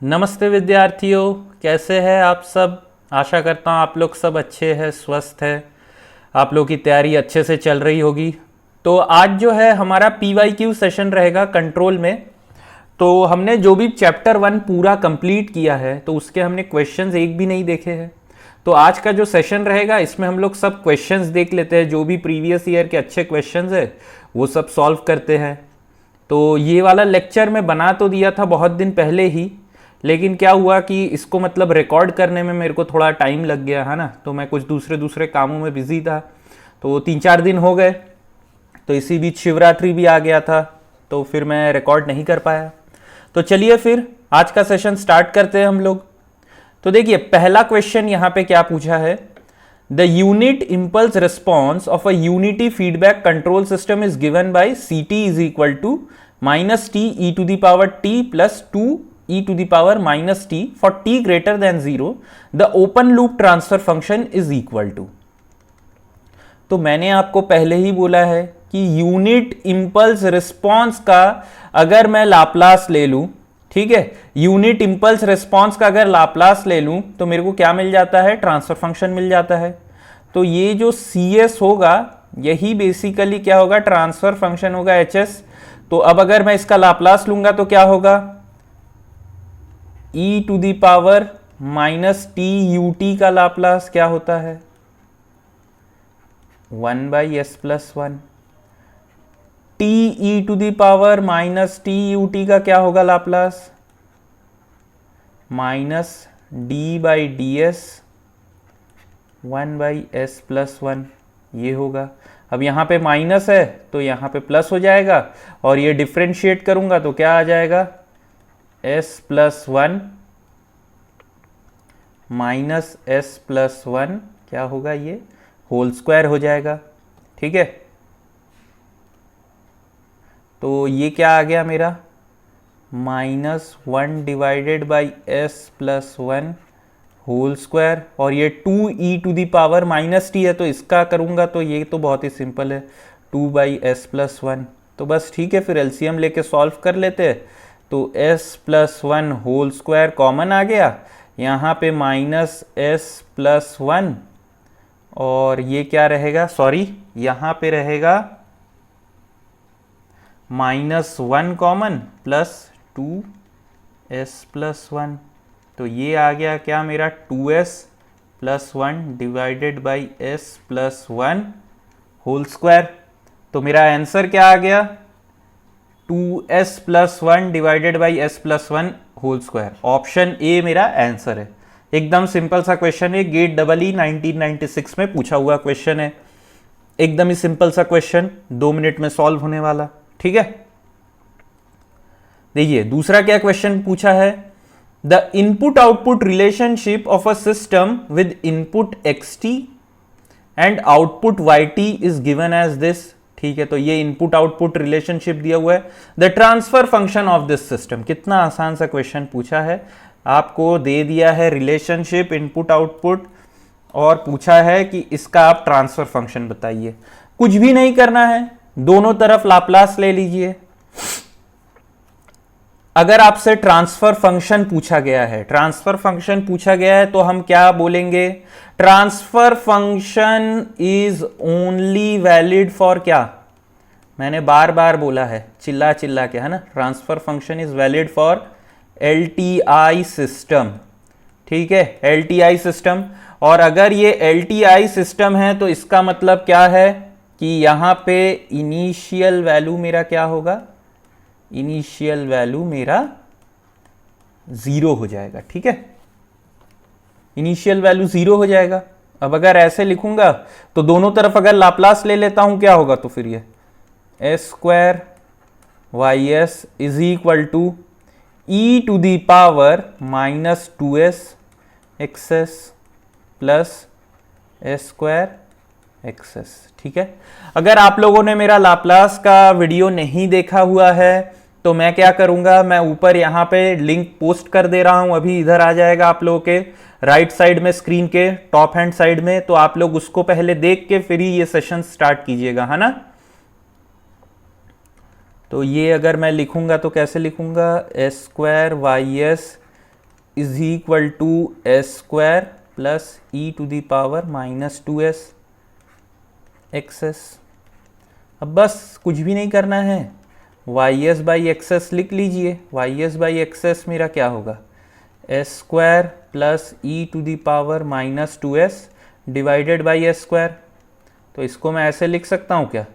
नमस्ते विद्यार्थियों, कैसे हैं आप सब। आशा करता हूँ आप लोग सब अच्छे हैं, स्वस्थ हैं। आप लोग की तैयारी अच्छे से चल रही होगी। तो आज जो है हमारा PYQ सेशन रहेगा कंट्रोल में। तो हमने जो भी चैप्टर 1 पूरा कंप्लीट किया है तो उसके हमने क्वेश्चंस एक भी नहीं देखे हैं। तो आज का जो सेशन रहेगा इसमें हम लोग सब क्वेश्चंस देख लेते हैं, जो भी प्रीवियस ईयर के अच्छे क्वेश्चंस है वो सब सॉल्व करते हैं। तो ये वाला लेक्चर मैं बना तो दिया था बहुत दिन पहले ही, लेकिन क्या हुआ कि इसको मतलब रिकॉर्ड करने में मेरे को थोड़ा टाइम लग गया है ना। तो मैं कुछ दूसरे कामों में बिजी था, तो 3-4 दिन हो गए। तो इसी बीच शिवरात्रि भी आ गया था, तो फिर मैं रिकॉर्ड नहीं कर पाया। तो चलिए फिर आज का सेशन स्टार्ट करते हैं हम लोग। तो देखिए पहला क्वेश्चन यहाँ पे क्या पूछा है। The unit impulse response of a unity feedback control system is given by CT is equal to -t e to the power t plus 2 e to the power -t for t greater than 0 the open loop transfer function is equal to. तो मैंने आपको पहले ही बोला है कि unit impulse response का अगर मैं लाप्लास ले लूं, ठीक है, यूनिट इंपल्स रिस्पांस का अगर लाप्लास ले लूं तो मेरे को क्या मिल जाता है, ट्रांसफर फंक्शन मिल जाता है। तो ये जो CS होगा यही बेसिकली क्या होगा, ट्रांसफर फंक्शन होगा HS। तो अब अगर मैं इसका लाप्लास लूंगा तो क्या होगा, e to the power -t ut का लाप्लास क्या होता है, 1/s+1। t e to the power -t ut का क्या होगा लाप्लास, -d/ds 1/s+1 ये होगा। अब यहाँ पे माइनस है तो यहाँ पे प्लस हो जाएगा, और ये डिफ्रेंशिएट करूंगा तो क्या आ जाएगा, s+1 -s+1 क्या होगा, ये होल स्क्वायर हो जाएगा। ठीक है, तो ये क्या आ गया मेरा, -1 divided by s+1 whole square, और ये 2e to the power -t है तो इसका करूंगा तो ये तो बहुत ही सिंपल है, 2/s+1। तो बस ठीक है, फिर एलसीएम लेके सॉल्व कर लेते हैं। तो s+1 होल स्क्वायर कॉमन आ गया, यहाँ पे -s+1, और ये क्या रहेगा, सॉरी यहाँ पे रहेगा -1 कॉमन प्लस 2s+1। तो ये आ गया क्या मेरा, 2s+1 divided by s+1 whole square. तो मेरा आंसर क्या आ गया, 2s+1 divided by s+1 whole square. Option A मेरा आंसर है। एकदम सिंपल सा क्वेश्चन है, गेट EE 1996 में पूछा हुआ क्वेश्चन है। एकदम ही सिंपल सा क्वेश्चन, 2 मिनट में सॉल्व होने वाला। ठीक है, देखिए दूसरा क्या क्वेश्चन पूछा है। The input output relationship of a system with input xt and output yt is given as this. ठीक है, तो ये इनपुट आउटपुट रिलेशनशिप दिया हुआ है। The transfer function of this system, कितना आसान सा क्वेश्चन पूछा है, आपको दे दिया है रिलेशनशिप इनपुट आउटपुट और पूछा है कि इसका आप ट्रांसफर फंक्शन बताइए। कुछ भी नहीं करना है, दोनों तरफ लाप्लास ले लीजिए। अगर आपसे ट्रांसफर फंक्शन पूछा गया है, ट्रांसफर फंक्शन पूछा गया है तो हम क्या बोलेंगे, transfer function is only valid for क्या, मैंने बार बार बोला है चिल्ला चिल्ला के, है ना, transfer function is valid for LTI system. ठीक है, LTI सिस्टम। और अगर ये LTI सिस्टम है तो इसका मतलब क्या है कि यहां पे इनिशियल वैल्यू मेरा क्या होगा, इनिशियल वैल्यू मेरा 0 हो जाएगा। ठीक है, इनिशियल वैल्यू 0 हो जाएगा। अब अगर ऐसे लिखूंगा तो दोनों तरफ अगर लाप्लास ले लेता हूं क्या होगा, तो फिर ये s² ys is equal to e to the power -2s xs plus s² xs। ठीक है, अगर आप लोगों ने मेरा लाप्लास का वीडियो नहीं देखा हुआ है तो मैं क्या करूंगा, मैं ऊपर यहाँ पे लिंक पोस्ट कर दे रहा हूं, अभी इधर आ जाएगा आप लोगों के राइट साइड में, स्क्रीन के टॉप हैंड साइड में। तो आप लोग उसको पहले देख के फिर ही ये सेशन स्टार्ट कीजिएगा, है ना। तो ये अगर मैं लिखूंगा तो कैसे लिखूंगा, s² ys is equal to S square plus E to the power minus 2s X S. अब बस कुछ भी नहीं करना है, वाई एस बाई एक्सेस लिख लीजिए। वाई एस बाई एक्सेस मेरा क्या होगा, S square plus E to the power minus 2s divided by S square. तो इसको मैं ऐसे लिख सकता हूँ क्या,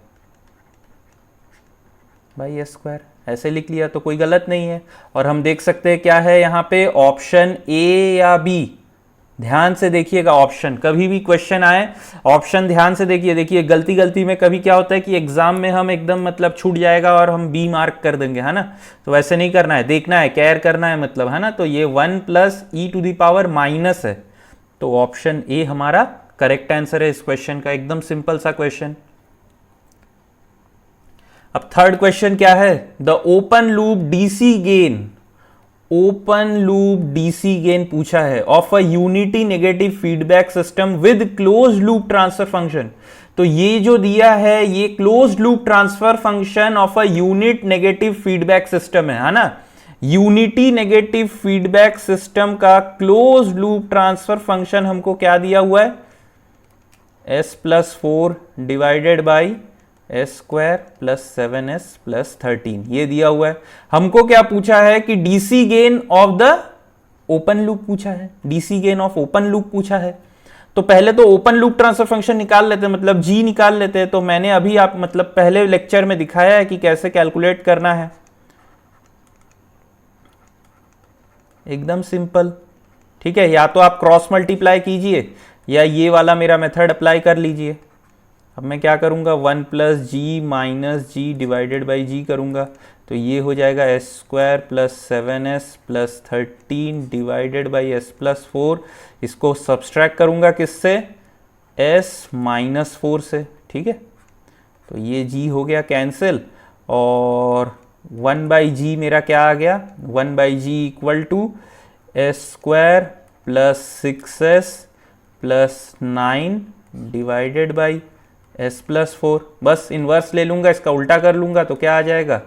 बाई एस स्क्वायर, ऐसे लिख लिया तो कोई गलत नहीं है। और हम देख सकते हैं क्या है यहाँ पे, ऑप्शन ए या बी। ध्यान से देखिएगा, ऑप्शन कभी भी क्वेश्चन आए ऑप्शन ध्यान से देखिए। देखिए गलती में कभी क्या होता है कि एग्जाम में हम एकदम मतलब छूट जाएगा और हम बी मार्क कर देंगे, है ना। तो वैसे नहीं करना है, देखना है, केयर करना है मतलब, है ना। तो ये 1 plus E to the power minus है, तो ऑप्शन ए हमारा करेक्ट आंसर है इस क्वेश्चन का। एकदम सिंपल सा क्वेश्चन। अब थर्ड क्वेश्चन क्या है, the open loop DC gain, open loop DC gain पूछा है of a unity negative feedback system with close loop transfer function. तो ये जो दिया है ये close loop transfer function of a unit negative feedback system है ना। यूनिटी नेगेटिव फीडबैक सिस्टम का क्लोज लूप ट्रांसफर फंक्शन हमको क्या दिया हुआ है, s plus 4 divided by S square plus 7s plus 13, ये दिया हुआ है। हमको क्या पूछा है कि DC gain of the open loop पूछा है, DC gain of open loop पूछा है। तो पहले तो ओपन लूप ट्रांसफर फंक्शन निकाल लेते हैं, मतलब जी निकाल लेते हैं। तो मैंने अभी आप मतलब पहले लेक्चर में दिखाया है कि कैसे कैलकुलेट करना है, एकदम सिंपल। ठीक है, या तो आप क्रॉस मल्टीप्लाई कीजिए या ये वाला मेरा मेथड अप्लाई कर लीजिए। अब मैं क्या करूँगा, 1 plus G minus G divided by G करूँगा, तो ये हो जाएगा S square plus 7s plus 13 divided by S plus 4। इसको सब्सट्रैक्ट करूँगा किससे, s माइनस 4 से। ठीक है, तो ये g हो गया कैंसिल, और 1 बाई जी मेरा क्या आ गया, 1 by G equal to S square plus 6s plus 9 divided by s plus 4। बस इन्वर्स ले लूंगा, इसका उल्टा कर लूंगा तो क्या आ जाएगा,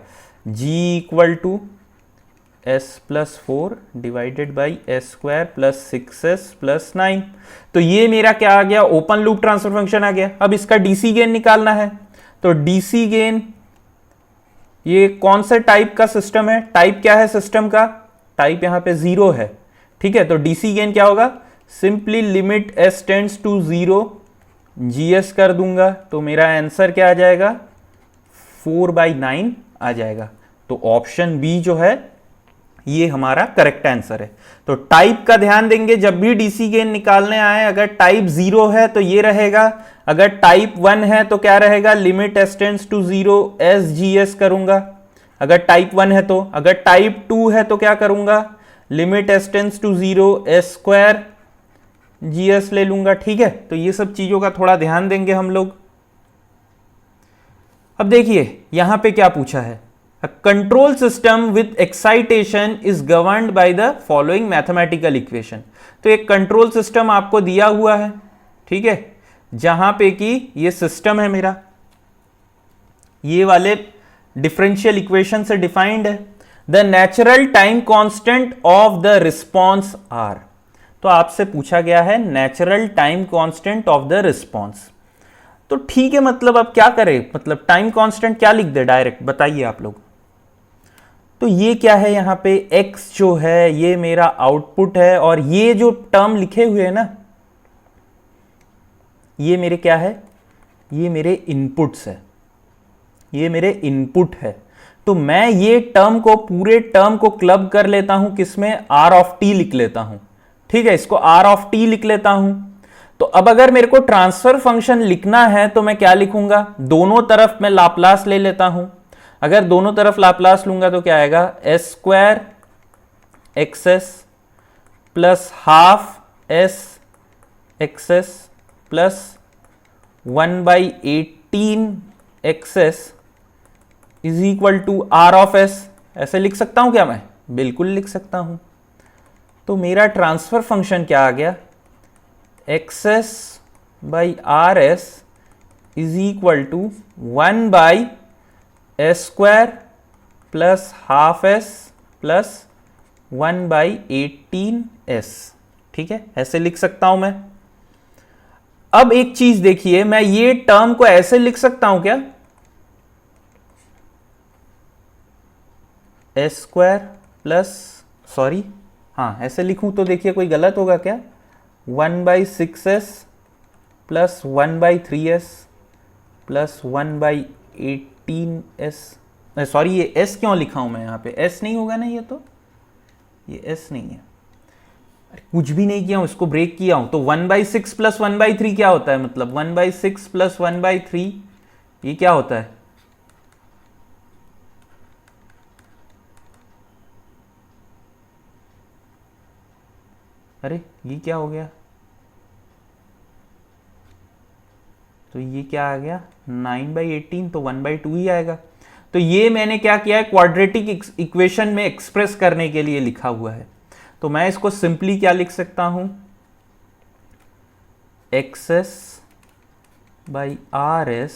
g equal to s plus 4 divided by S square plus 6s plus 9। तो ये मेरा क्या आ गया, ओपन लूप ट्रांसफर फंक्शन आ गया। अब इसका डीसी गेन निकालना है, तो डीसी गेन ये कौन से टाइप का सिस्टम है, टाइप क्या है सिस्टम का, टाइप यहां पे 0 है। ठीक है, तो डीसी गेन क्या होगा, simply limit s tends to 0 G S कर दूंगा, तो मेरा आंसर क्या आ जाएगा, 4/9 आ जाएगा। तो ऑप्शन बी जो है ये हमारा करेक्ट आंसर है। तो टाइप का ध्यान देंगे, जब भी डीसी गेन निकालने आए, अगर टाइप 0 है तो ये रहेगा, अगर टाइप 1 है तो क्या रहेगा, limit s tends to 0 S G S करूंगा, अगर टाइप 1 है तो। अगर टाइप 2 है तो क्या करूंगा, limit s tends to 0 S square G S ले लूंगा। ठीक है, तो ये सब चीजों का थोड़ा ध्यान देंगे हम लोग। अब देखिए यहां पे क्या पूछा है, control system with excitation is governed by the following mathematical equation. तो एक कंट्रोल सिस्टम आपको दिया हुआ है, ठीक है, जहां पे कि ये सिस्टम है मेरा, ये वाले डिफरेंशियल इक्वेशन से डिफाइंड है। The natural time constant of the response are. तो आपसे पूछा गया है natural time constant of the response. तो ठीक है, मतलब अब क्या करें, मतलब टाइम कांस्टेंट क्या लिख दे डायरेक्ट, बताइए आप लोग। तो ये क्या है, यहां पे x जो है ये मेरा आउटपुट है, और ये जो टर्म लिखे हुए हैं ना, ये मेरे क्या है, ये मेरे इनपुट्स है, ये मेरे इनपुट है। तो मैं ये टर्म को, पूरे टर्म को क्लब कर लेता हूं किसमें, r ऑफ t लिख लेता हूं। ठीक है, इसको r ऑफ t लिख लेता हूं। तो अब अगर मेरे को ट्रांसफर फंक्शन लिखना है तो मैं क्या लिखूंगा, दोनों तरफ मैं लाप्लास ले लेता हूं। अगर दोनों तरफ लाप्लास लूंगा तो क्या आएगा, S square X S plus half S X S plus 1/18 X S is equal to R of S. ऐसे लिख सकता हूं क्या मैं, बिल्कुल लिख सकता हूं। तो मेरा ट्रांसफर फंक्शन क्या आ गया, X S by R S is equal to 1/s square plus half S plus 1/18s। ठीक है, ऐसे लिख सकता हूं मैं। अब एक चीज देखिए, मैं ये टर्म को ऐसे लिख सकता हूं क्या, एस स्क्वायर प्लस, सॉरी हाँ ऐसे लिखूं तो देखिए कोई गलत होगा क्या, 1/6s plus 1/3s plus 1/18s। Sorry, ये s क्यों लिखा हूं मैं यहाँ पे, s नहीं होगा ना, ये s नहीं है। अरे कुछ भी नहीं किया हूं, इसको ब्रेक किया हूं तो 1/6 प्लस 1/3 क्या होता है, मतलब 1/6 प्लस 1/3 ये क्या होता है, अरे ये क्या हो गया, तो ये क्या आ गया 9/18, तो 1/2 ही आएगा। तो ये मैंने क्या किया है, क्वाड्रेटिक इक्वेशन में एक्सप्रेस करने के लिए लिखा हुआ है। तो मैं इसको सिंपली क्या लिख सकता हूं, XS/RS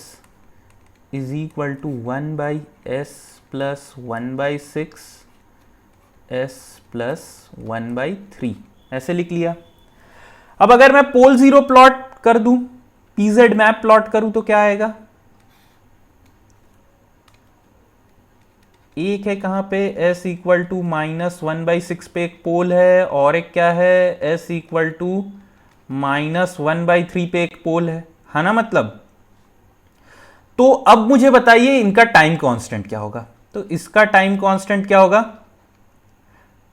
is equal to 1/s plus 1/6s plus 1/3, ऐसे लिख लिया। अब अगर मैं पोल जीरो प्लॉट कर दूं, पीजेड मैप प्लॉट करूं तो क्या आएगा, एक है कहां पे s इक्वल टू -1/6 पे एक पोल है, और एक क्या है s इक्वल टू -1/3 पे एक पोल है ना मतलब। तो अब मुझे बताइए इनका टाइम कांस्टेंट क्या होगा, तो इसका टाइम कांस्टेंट क्या होगा,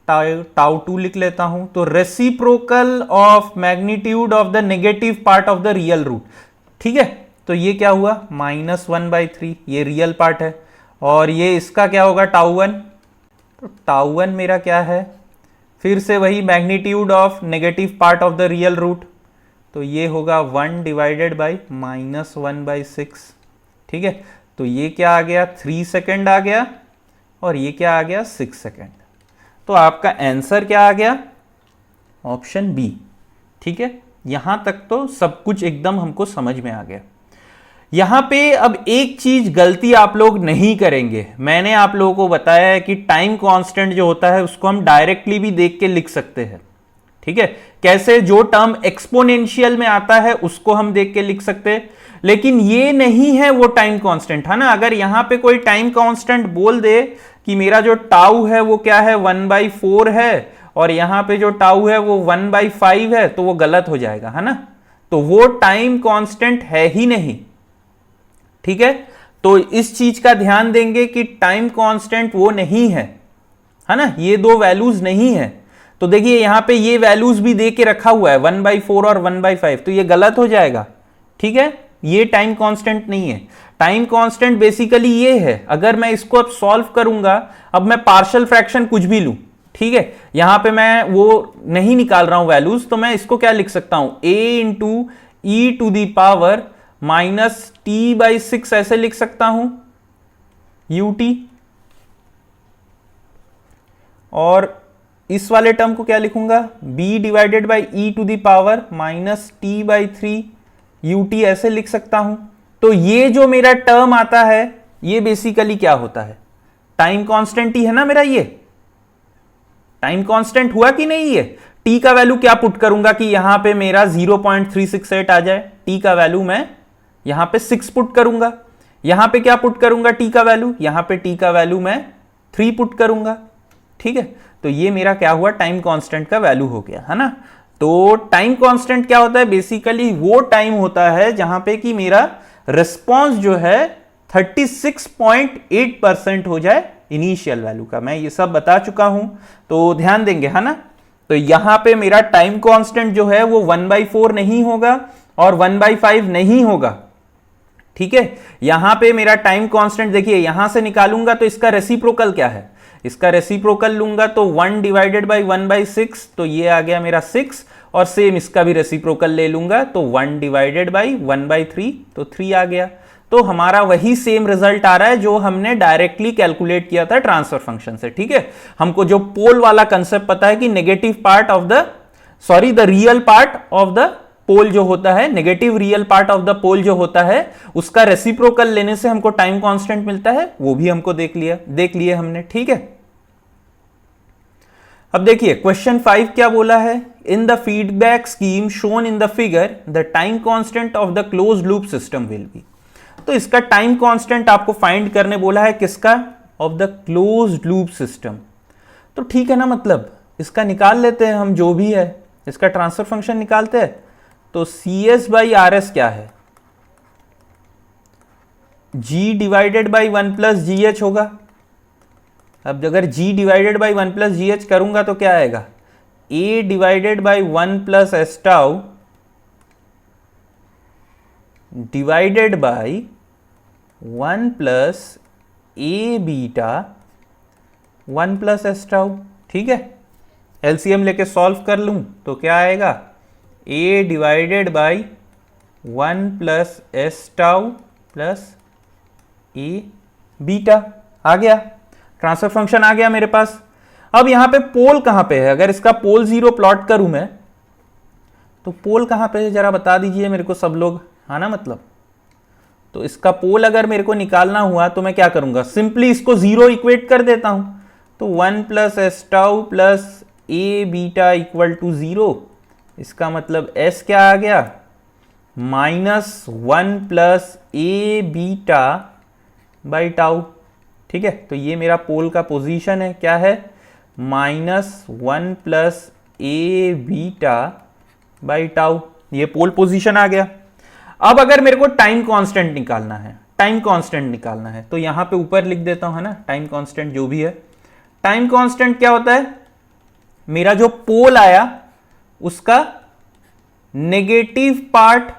टाउ 2 लिख लेता हूं। तो reciprocal of magnitude of the negative part of the real root, ठीक है। तो ये क्या हुआ -1/3, ये रियल पार्ट है, और ये इसका क्या होगा टाउ 1, तो टाउ 1 मेरा क्या है, फिर से वही magnitude of negative part of the real root, तो ये होगा 1 डिवाइडेड बाई -1/6, ठीक है। तो ये क्या आ गया 3 सेकेंड आ गया, और ये क्या आ गया 6 सेकेंड। तो आपका आंसर क्या आ गया, ऑप्शन बी, ठीक है। यहां तक तो सब कुछ एकदम हमको समझ में आ गया। यहां पे अब एक चीज गलती आप लोग नहीं करेंगे, मैंने आप लोगों को बताया है कि टाइम कांस्टेंट जो होता है उसको हम डायरेक्टली भी देख के लिख सकते हैं, ठीक है। कैसे, जो टर्म एक्सपोनेंशियल में आता है उसको हम देख के लिख सकते हैं, लेकिन ये नहीं है वो टाइम कांस्टेंट, है ना। अगर यहां पे कोई टाइम कांस्टेंट बोल दे कि मेरा जो टाउ है वो क्या है 1/4 है, और यहां पे जो टाउ है वो 1/5 है, तो वो गलत हो जाएगा, है ना। तो वो टाइम कांस्टेंट है ही नहीं, ठीक है। तो इस चीज का ध्यान देंगे कि टाइम कांस्टेंट वो नहीं है ना, ये दो वैल्यूज नहीं है। तो देखिए यहां पे ये वैल्यूज भी दे के रखा हुआ है 1/4 और 1/5, तो ये गलत हो जाएगा, ठीक है। ये टाइम कांस्टेंट नहीं है। टाइम कांस्टेंट बेसिकली ये है, अगर मैं इसको अब सॉल्व करूंगा, अब मैं पार्शियल फ्रैक्शन कुछ भी लूं, ठीक है, यहां पे मैं वो नहीं निकाल रहा हूं वैल्यूज, तो मैं इसको क्या लिख सकता हूं, a -t/6 ऐसे लिख सकता हूं ut, और इस वाले टर्म को क्या लिखूंगा, b divided by e⁻−t/3 ut ऐसे लिख सकता हूं। तो ये जो मेरा टर्म आता है ये बेसिकली क्या होता है, टाइम कांस्टेंट ही है ना मेरा, ये टाइम कांस्टेंट हुआ कि नहीं। ये t का वैल्यू क्या पुट करूंगा कि यहां पे मेरा 0.368 आ जाए, t का वैल्यू मैं यहां पे 6 पुट करूंगा, यहां पे क्या पुट करूंगा t का वैल्यू, यहां पे t का वैल्यू मैं 3 पुट करूंगा, ठीक है। तो ये मेरा क्या हुआ, टाइम कांस्टेंट का वैल्यू हो गया, है ना। तो टाइम कांस्टेंट क्या होता है, बेसिकली वो टाइम होता है जहां पे कि मेरा रिस्पॉन्स जो है 36.8% हो जाए इनिशियल वैल्यू का। मैं ये सब बता चुका हूं, तो ध्यान देंगे, है ना। तो यहां पे मेरा टाइम कांस्टेंट जो है वो 1/4 नहीं होगा और 1/5 नहीं होगा, ठीक है। यहां पे मेरा टाइम कांस्टेंट देखिए, यहां से निकालूंगा तो इसका रेसिप्रोकल क्या है, इसका रेसिप्रोकल लूंगा तो 1 डिवाइडेड बाई 1/6, तो ये आ गया मेरा 6, और सेम इसका भी रेसिप्रोकल ले लूंगा तो 1 डिवाइडेड बाई 1/3, तो 3 आ गया। तो हमारा वही सेम रिजल्ट आ रहा है जो हमने डायरेक्टली कैलकुलेट किया था ट्रांसफर फंक्शन से, ठीक है। हमको जो पोल वाला कंसेप्ट पता है कि negative part of the, sorry the real part of the pole जो होता है, negative real part of the pole जो होता है, उसका रेसिप्रोकल लेने से हमको टाइम कांस्टेंट मिलता है, वो भी हमको देख लिए हमने, ठीक है। अब देखिए क्वेश्चन 5 क्या बोला है, इन the feedback scheme shown in the figure the time constant of the closed loop system will be. तो इसका टाइम कांस्टेंट आपको फाइंड करने बोला है, किसका, of the closed loop system. तो ठीक है ना, मतलब इसका निकाल लेते हैं हम, जो भी है इसका ट्रांसफर फंक्शन निकालते हैं। तो C S by R S क्या है, g divided by 1 plus G H होगा। अब अगर g divided by 1 plus G H करूंगा तो क्या आएगा, a divided by 1 plus S tau divided by 1 plus A beta 1 plus S tau. ठीक है, एलसीएम लेके सॉल्व कर लूं तो क्या आएगा, a divided by 1 plus S tau plus A beta. आ गया, ट्रांसफर फंक्शन आ गया मेरे पास। अब यहां पे पोल कहां पे है, अगर इसका पोल 0 प्लॉट करूं मैं तो पोल कहां पे है जरा बता दीजिए मेरे को सब लोग, हाँ ना, मतलब तो इसका पोल अगर मेरे को निकालना हुआ तो मैं क्या करूंगा, सिंपली इसको 0 इक्वेट कर देता हूं। तो 1 plus S tau plus A beta equal to 0। इसका मतलब एस क्या आ गया, -1 plus A beta by tau. ठीक है, तो ये मेरा पोल का पोजीशन है, क्या है, -1 plus A beta by tau. ये पोल पोजीशन आ गया। अब अगर मेरे को टाइम कांस्टेंट निकालना है, टाइम कांस्टेंट निकालना है तो यहां पे ऊपर लिख देता हूं, है ना, टाइम कांस्टेंट जो भी है। टाइम कांस्टेंट क्या होता है, मेरा जो पोल आया उसका negative part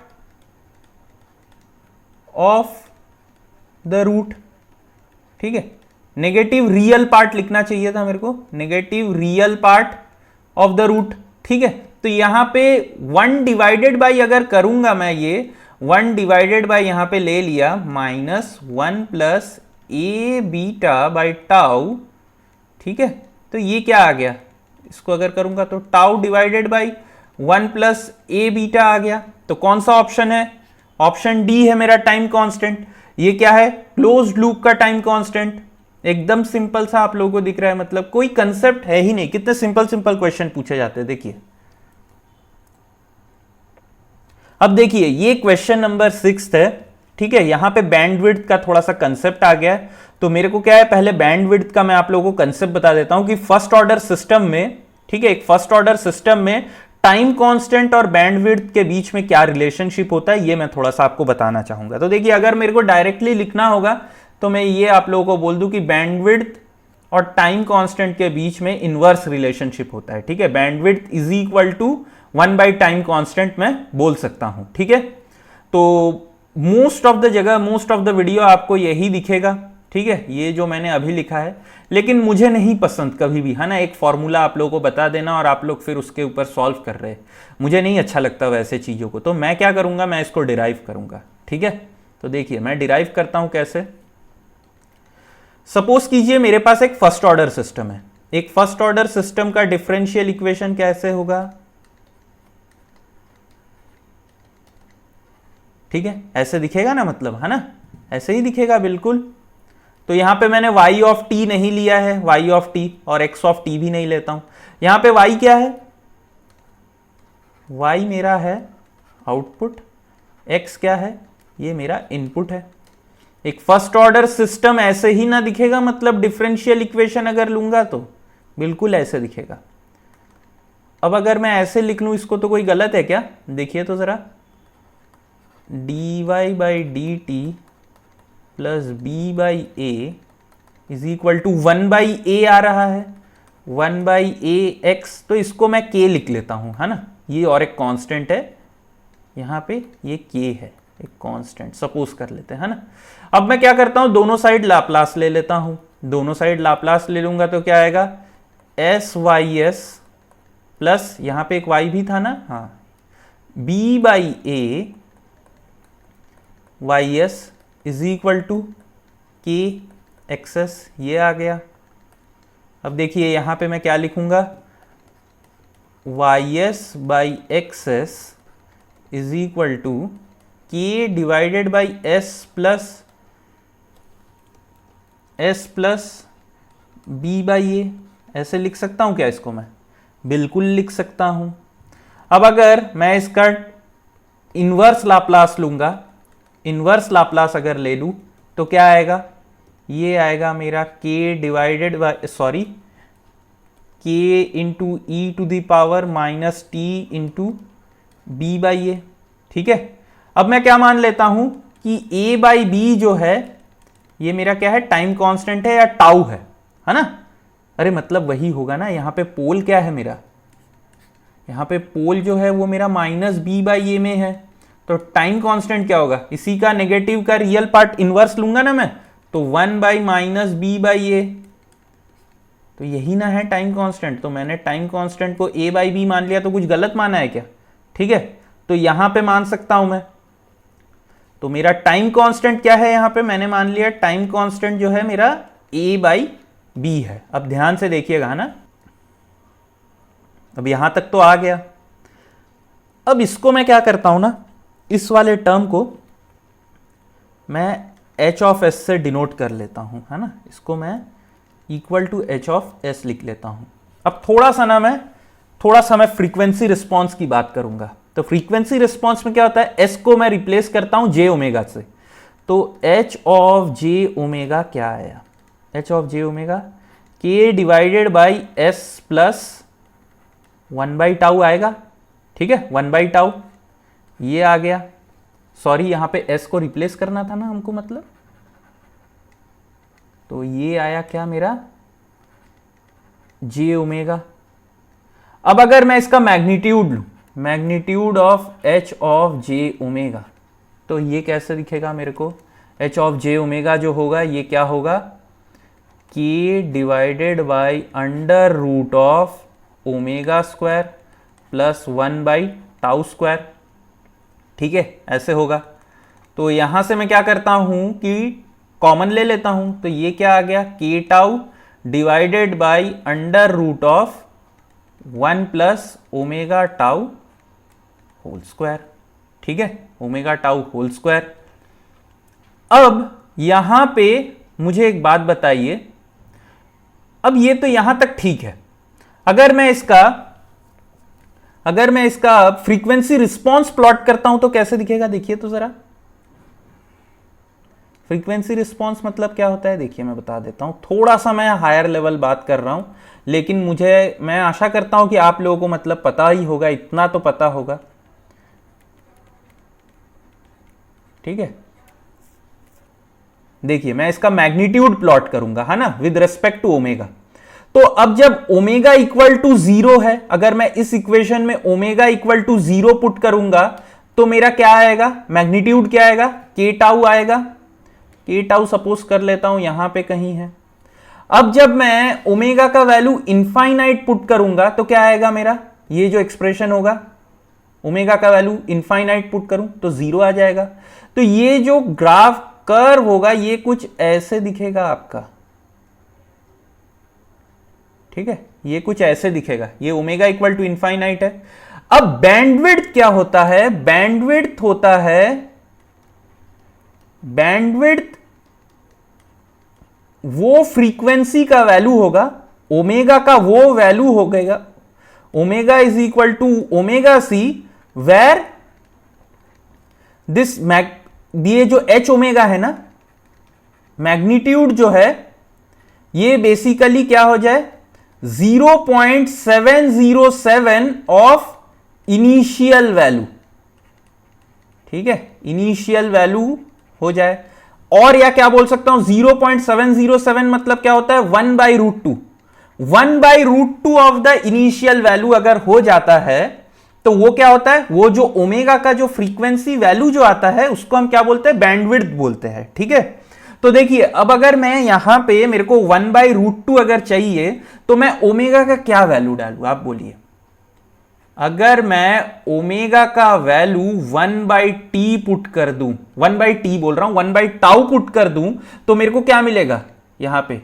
of the root. ठीक है, नेगेटिव रियल पार्ट लिखना चाहिए था मेरे को, negative real part of the root. ठीक है, तो यहां पे 1 डिवाइडेड बाई अगर करूंगा मैं, ये 1 डिवाइडेड बाई यहां पे ले लिया -1 plus A beta by tau. ठीक है, तो ये क्या आ गया, इसको अगर करूंगा तो tau divided by 1 plus A beta आ गया। तो कौन सा ऑप्शन है, ऑप्शन डी है मेरा टाइम कांस्टेंट। ये क्या है, क्लोज्ड लूप का टाइम कांस्टेंट। एकदम सिंपल सा आप लोगों को दिख रहा है, मतलब कोई कंसेप्ट है ही नहीं, कितने सिंपल सिंपल क्वेश्चन पूछे जाते हैं। देखिए अब देखिए ये क्वेश्चन नंबर 6 है। ठीक है, यहां पे बैंडविड्थ का थोड़ा सा कंसेप्ट आ गया है, तो मेरे को क्या है, पहले बैंडविड्थ का मैं आप लोगों को कंसेप्ट बता देता हूं कि फर्स्ट ऑर्डर सिस्टम में, ठीक है, एक फर्स्ट ऑर्डर सिस्टम में टाइम कांस्टेंट और बैंडविड्थ के बीच में क्या रिलेशनशिप होता है, ये मैं थोड़ा सा आपको बताना चाहूंगा। तो देखिए अगर मेरे को डायरेक्टली लिखना होगा तो मैं ये आप लोगों को बोल दूं कि बैंडविड्थ और टाइम कांस्टेंट के बीच में इनवर्स रिलेशनशिप होता है। ठीक है, bandwidth is equal to 1 by time constant मैं बोल सकता हूं। ठीक है, तो मोस्ट ऑफ द जगह, मोस्ट ऑफ द वीडियो आपको यही दिखेगा। ठीक है, ये जो मैंने अभी लिखा है, लेकिन मुझे नहीं पसंद कभी भी, है ना, एक फॉर्मूला आप लोगों को बता देना और आप लोग फिर उसके ऊपर सॉल्व कर रहे हैं, मुझे नहीं अच्छा लगता वैसे चीज़ों को। तो मैं क्या करूंगा, मैं इसको डिराइव करूंगा। ठीक है, तो देखिए मैं डिराइव करता हूं कैसे। सपोज कीजिए मेरे पास एक फर्स्ट ऑर्डर सिस्टम है, एक फर्स्ट ऑर्डर सिस्टम का डिफरेंशियल इक्वेशन कैसे होगा, ठीक है, ऐसे दिखेगा ना, मतलब है ना, ऐसे ही दिखेगा बिल्कुल। तो यहां पे मैंने y ऑफ t नहीं लिया है, y ऑफ t, और x ऑफ t भी नहीं लेता हूं। यहां पे y क्या है, y मेरा है आउटपुट, x क्या है, ये मेरा इनपुट है। एक फर्स्ट ऑर्डर सिस्टम ऐसे ही ना दिखेगा, मतलब डिफरेंशियल इक्वेशन अगर लूंगा तो बिल्कुल ऐसे दिखेगा। अब अगर मैं ऐसे लिख लूं इसको तो कोई गलत है क्या, देखिए तो जरा, dy by D T plus B by A is equal to 1 by A आ रहा है, 1 बाई ए एक्स। तो इसको मैं k लिख लेता हूं, है ना, ये और एक कांस्टेंट है यहां पे, ये k है, एक कांस्टेंट सपोज कर लेते हैं, है ना। अब मैं क्या करता हूं, दोनों साइड लाप्लास ले लेता हूं। दोनों साइड लाप्लास ले लूंगा तो क्या आएगा, एस वाई एस प्लस, यहां पे एक y भी था ना, हाँ, B by A Y S is equal to K X S, ये आ गया। अब देखिए यहां पे मैं क्या लिखूंगा, Y S by X S is equal to K divided by S plus B by A, ऐसे लिख सकता हूं क्या इसको मैं? बिल्कुल लिख सकता हूं। अब अगर मैं इसका इन्वर्स लाप्लास लूंगा, इन्वर्स लाप्लास अगर ले लूं तो क्या आएगा? ये आएगा मेरा k divided by sorry k into E to the power minus T into B by A. ठीक है, अब मैं क्या मान लेता हूं कि a बाई बी जो है ये मेरा क्या है? टाइम कांस्टेंट है या टाउ है ना? अरे मतलब वही होगा ना, यहां पे पोल क्या है मेरा? यहां पे पोल जो है वो मेरा माइनस बी बाई ए में है, तो टाइम कांस्टेंट क्या होगा? इसी का नेगेटिव का रियल पार्ट इनवर्स लूंगा ना मैं, तो 1 बाई माइनस बी बाई ए, तो यही ना है टाइम कांस्टेंट। तो मैंने टाइम कांस्टेंट को a बाई बी मान लिया, तो कुछ गलत माना है क्या? ठीक है, तो यहां पे मान सकता हूं मैं। तो मेरा टाइम कांस्टेंट क्या है? यहां पे मैंने मान लिया टाइम कांस्टेंट जो है मेरा a बाई बी है। अब ध्यान से देखिएगा ना, अब यहां तक तो आ गया। अब इसको मैं क्या करता हूं ना, इस वाले टर्म को मैं h ऑफ s से डिनोट कर लेता हूं, है ना? इसको मैं equal to h of s लिख लेता हूं। अब थोड़ा सा मैं फ्रीक्वेंसी रिस्पॉन्स की बात करूंगा। तो फ्रीक्वेंसी रिस्पॉन्स में क्या होता है? s को मैं रिप्लेस करता हूं j ओमेगा से, तो h ऑफ j ओमेगा क्या आया? h of j omega k divided by s plus 1 by tau आएगा। ठीक है, 1 बाई टाउ ये आ गया। सॉरी, यहां पे s को रिप्लेस करना था ना हमको, मतलब तो ये आया क्या मेरा? j omega. अब अगर मैं इसका मैग्नीट्यूड लूं, magnitude of h of j omega, तो ये कैसे दिखेगा मेरे को? h ऑफ j ओमेगा जो होगा ये क्या होगा? k divided by under root of omega square plus 1 by tau square. ठीक है, ऐसे होगा। तो यहां से मैं क्या करता हूं कि कॉमन ले लेता हूं, तो ये क्या आ गया? k tau divided by under root of 1 plus omega tau whole square. ठीक है, ओमेगा टाउ होल स्क्वायर। अब यहां पे मुझे एक बात बताइए, अब ये तो यहां तक ठीक है। अगर मैं इसका फ्रीक्वेंसी रिस्पॉन्स प्लॉट करता हूं तो कैसे दिखेगा? देखिए तो जरा, फ्रीक्वेंसी रिस्पॉन्स मतलब क्या होता है? देखिए मैं बता देता हूं। थोड़ा सा मैं हायर लेवल बात कर रहा हूं, लेकिन मैं आशा करता हूं कि आप लोगों को मतलब पता ही होगा, इतना तो पता होगा। ठीक है, देखिए मैं इसका मैग्नीट्यूड प्लॉट करूंगा, है ना, विद रेस्पेक्ट टू ओमेगा। तो अब जब ओमेगा इक्वल टू 0 है, अगर मैं इस इक्वेशन में ओमेगा इक्वल टू 0 पुट करूंगा तो मेरा क्या आएगा? मैग्नीट्यूड क्या आएगा? k टाउ आएगा। k टाउ सपोज कर लेता हूं यहां पे कहीं है। अब जब मैं ओमेगा का वैल्यू इनफाइनाइट पुट करूंगा तो क्या आएगा मेरा? ये जो एक्सप्रेशन होगा, ओमेगा का वैल्यू इनफाइनाइट पुट करूं तो 0 आ जाएगा। तो ये जो ग्राफ कर्व होगा ये कुछ ऐसे दिखेगा आपका। ठीक है, ये कुछ ऐसे दिखेगा, ये ओमेगा इक्वल टू इनफाइनाइट है। अब बैंडविड्थ क्या होता है? बैंडविड्थ वो फ्रीक्वेंसी का वैल्यू होगा, ओमेगा का वो वैल्यू हो गएगा, omega is equal to omega C, where this ये जो h ओमेगा है ना, मैग्नीट्यूड जो है ये बेसिकली क्या हो जाए? 0.707 ऑफ इनिशियल वैल्यू। ठीक है, इनिशियल वैल्यू हो जाए। और या क्या बोल सकता हूं, 0.707 मतलब क्या होता है? 1/√2। 1/√2 ऑफ द इनिशियल वैल्यू अगर हो जाता है तो वो क्या होता है? वो जो ओमेगा का जो फ्रीक्वेंसी वैल्यू जो आता है उसको हम क्या बोलते हैं? बैंडविड्थ बोलते हैं। ठीक है, तो देखिए अब अगर मैं यहां पे मेरे को 1/√2 अगर चाहिए तो मैं ओमेगा का क्या वैल्यू डालूं? आप बोलिए। अगर मैं ओमेगा का वैल्यू 1/t पुट कर दूं, 1/t बोल रहा हूं, 1/टाउ पुट कर दूं तो मेरे को क्या मिलेगा? यहां पे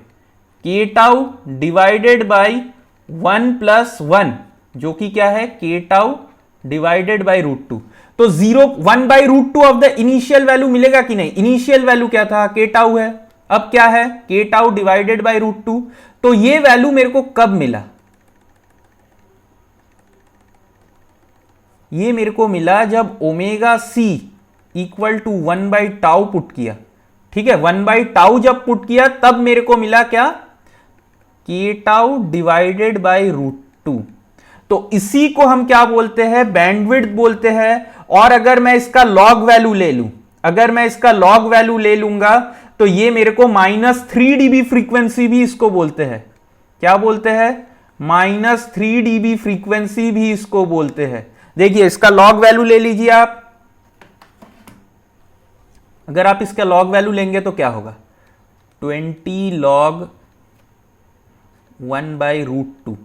k tau divided by 1 plus 1, जो कि क्या है? k tau divided by √2। तो 1/√2 ऑफ द इनिशियल वैल्यू मिलेगा कि नहीं? इनिशियल वैल्यू क्या था? k टाउ है, अब क्या है, के टाउ डिवाइडेड बाई √2। तो ये वैल्यू मेरे को कब मिला, ये मेरे को मिला जब ओमेगा सी इक्वल टू 1/टाउ पुट किया। ठीक है, 1/टाउ जब पुट किया तब मेरे को मिला क्या, के टाउ डिवाइडेड बाई √2। तो इसी को हम क्या बोलते हैं, बैंडविड्थ बोलते हैं। और अगर मैं इसका लॉग वैल्यू ले लूं, अगर मैं इसका लॉग वैल्यू ले लूंगा तो ये मेरे को -3 dB फ्रीक्वेंसी भी इसको बोलते हैं। क्या बोलते हैं, -3 dB फ्रीक्वेंसी भी इसको बोलते हैं। देखिए इसका लॉग वैल्यू ले लीजिए आप, अगर आप इसका लॉग वैल्यू लेंगे तो क्या होगा, 20 log 1/√2।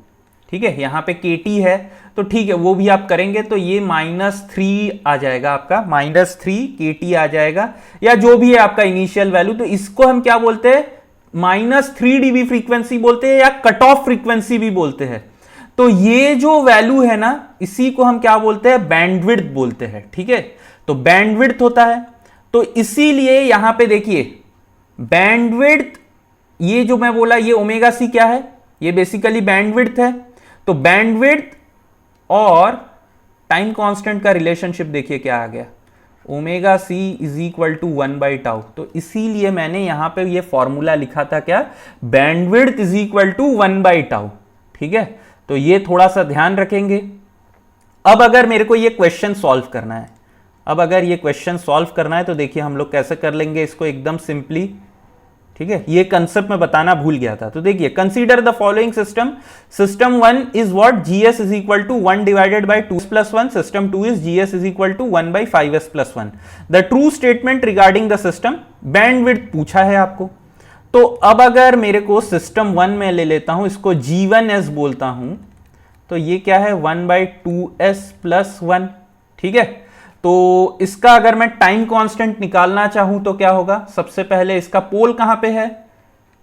ठीक है, यहां पे KT है तो ठीक है वो भी आप करेंगे तो ये -3 आ जाएगा, आपका -3 KT आ जाएगा, या जो भी है आपका इनिशियल वैल्यू। तो इसको हम क्या बोलते हैं, -3 dB फ्रीक्वेंसी बोलते हैं, या कट ऑफ फ्रीक्वेंसी भी बोलते हैं। तो ये जो वैल्यू है ना, इसी को हम क्या बोलते हैं, बैंडविड्थ बोलते हैं। ठीक है, तो बैंडविड्थ होता है। तो इसीलिए यहां पे देखिए बैंडविड्थ, ये जो मैं बोला ये ओमेगा सी क्या है, ये बेसिकली बैंडविड्थ है। तो बैंडविड्थ और टाइम कांस्टेंट का रिलेशनशिप देखिए क्या आ गया, omega C is equal to 1/टाउ। तो इसीलिए मैंने यहां पे ये फॉर्मूला लिखा था क्या, बैंडविड्थ इज इक्वल टू 1/टाउ। ठीक है, तो ये थोड़ा सा ध्यान रखेंगे। अब अगर मेरे को ये क्वेश्चन सॉल्व करना है, अब अगर ये क्वेश्चन सॉल्व करना है तो देखिए हम लोग कैसे कर लेंगे इसको एकदम सिंपली। ठीक है, ये कंसेप्ट में बताना भूल गया था। तो देखिए, consider the following system, system 1 is what, GS is equal to 1 divided by 2s + 1, system 2 is GS is equal to 1/5s + 1। The true statement regarding the system, bandwidth पूछा है आपको। तो अब अगर मेरे को सिस्टम 1 में ले लेता हूं, इसको G1s बोलता हूं, तो ये क्या है, 1/2s + 1। ठीक है, तो इसका अगर मैं टाइम कांस्टेंट निकालना चाहूं तो क्या होगा, सबसे पहले इसका पोल कहां पे है,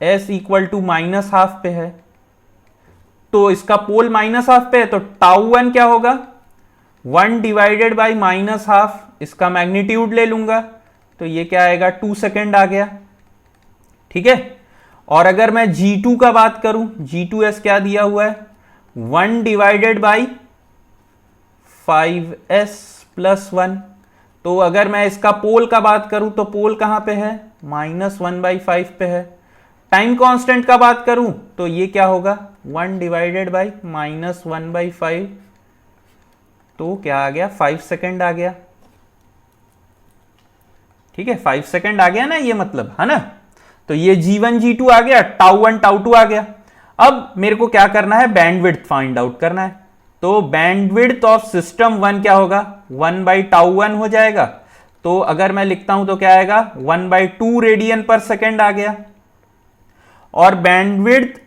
s इक्वल टू -12 पे है। तो इसका पोल -12 पे है तो τ1 क्या होगा, 1 डिवाइडेड बाई -12, इसका मैग्नीट्यूड ले लूंगा तो ये क्या आएगा, 2 सेकेंड आ गया। ठीक है, और अगर मैं G2 का बात करूं, G2s क्या दिया हुआ है, 1 डिवाइडेड बाई 5s + 1। तो अगर मैं इसका पोल का बात करूं तो पोल कहां पे है, -1/5 पे है। टाइम कांस्टेंट का बात करूं तो ये क्या होगा, 1 डिवाइडेड बाई -1/5, तो क्या आ गया, 5 सेकेंड आ गया। ठीक है, 5 सेकेंड आ गया ना, ये मतलब है ना। तो ये G1 G2 आ गया, τ1 τ2 आ गया। अब मेरे को क्या करना है, बैंडविड्थ फाइंड आउट करना है। तो बैंडविड्थ ऑफ सिस्टम 1 क्या होगा, 1/τ1 हो जाएगा। तो अगर मैं लिखता हूं तो क्या आएगा, 1/2 रेडियन पर सेकेंड आ गया। और बैंडविड्थ,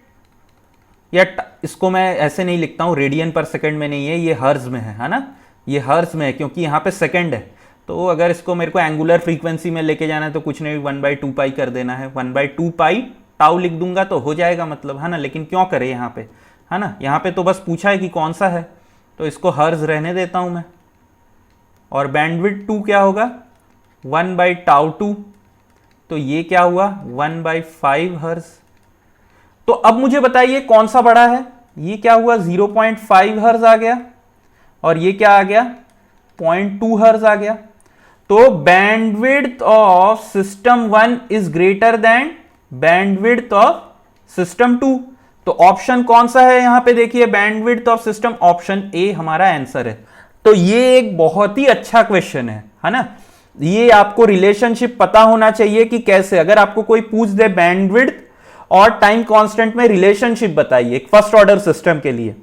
या इसको मैं ऐसे नहीं लिखता हूं, रेडियन पर सेकेंड में नहीं है, ये हर्ज में है ना, ये हर्ज में है क्योंकि यहां पे सेकेंड है। तो अगर इसको मेरे को एंगुलर फ्रीक्वेंसी में लेके जाना है तो कुछ नहीं, 1/2 पाई कर देना है, 1/2 पाई टाउ लिख दूंगा तो हो जाएगा मतलब, है ना। लेकिन क्यों करे यहाँ पे, है ना, यहाँ पे तो बस पूछा है कि कौन सा है, तो इसको हर्ज रहने देता हूं मैं। और बैंडविड्थ 2 क्या होगा, 1/τ2, तो ये क्या हुआ, 1/5 हर्ज। तो अब मुझे बताइए कौन सा बड़ा है, ये क्या हुआ, 0.5 हर्ज आ गया, और ये क्या आ गया, 0.2 हर्ज आ गया। तो bandwidth of system 1 is greater than bandwidth of system 2। तो ऑप्शन कौन सा है यहां पे, देखिए bandwidth of system, option A हमारा आंसर है। तो ये एक बहुत ही अच्छा क्वेश्चन है ना। ये आपको रिलेशनशिप पता होना चाहिए कि कैसे, अगर आपको कोई पूछ दे बैंडविड्थ और टाइम कांस्टेंट में रिलेशनशिप बताइए एक फर्स्ट ऑर्डर सिस्टम के लिए,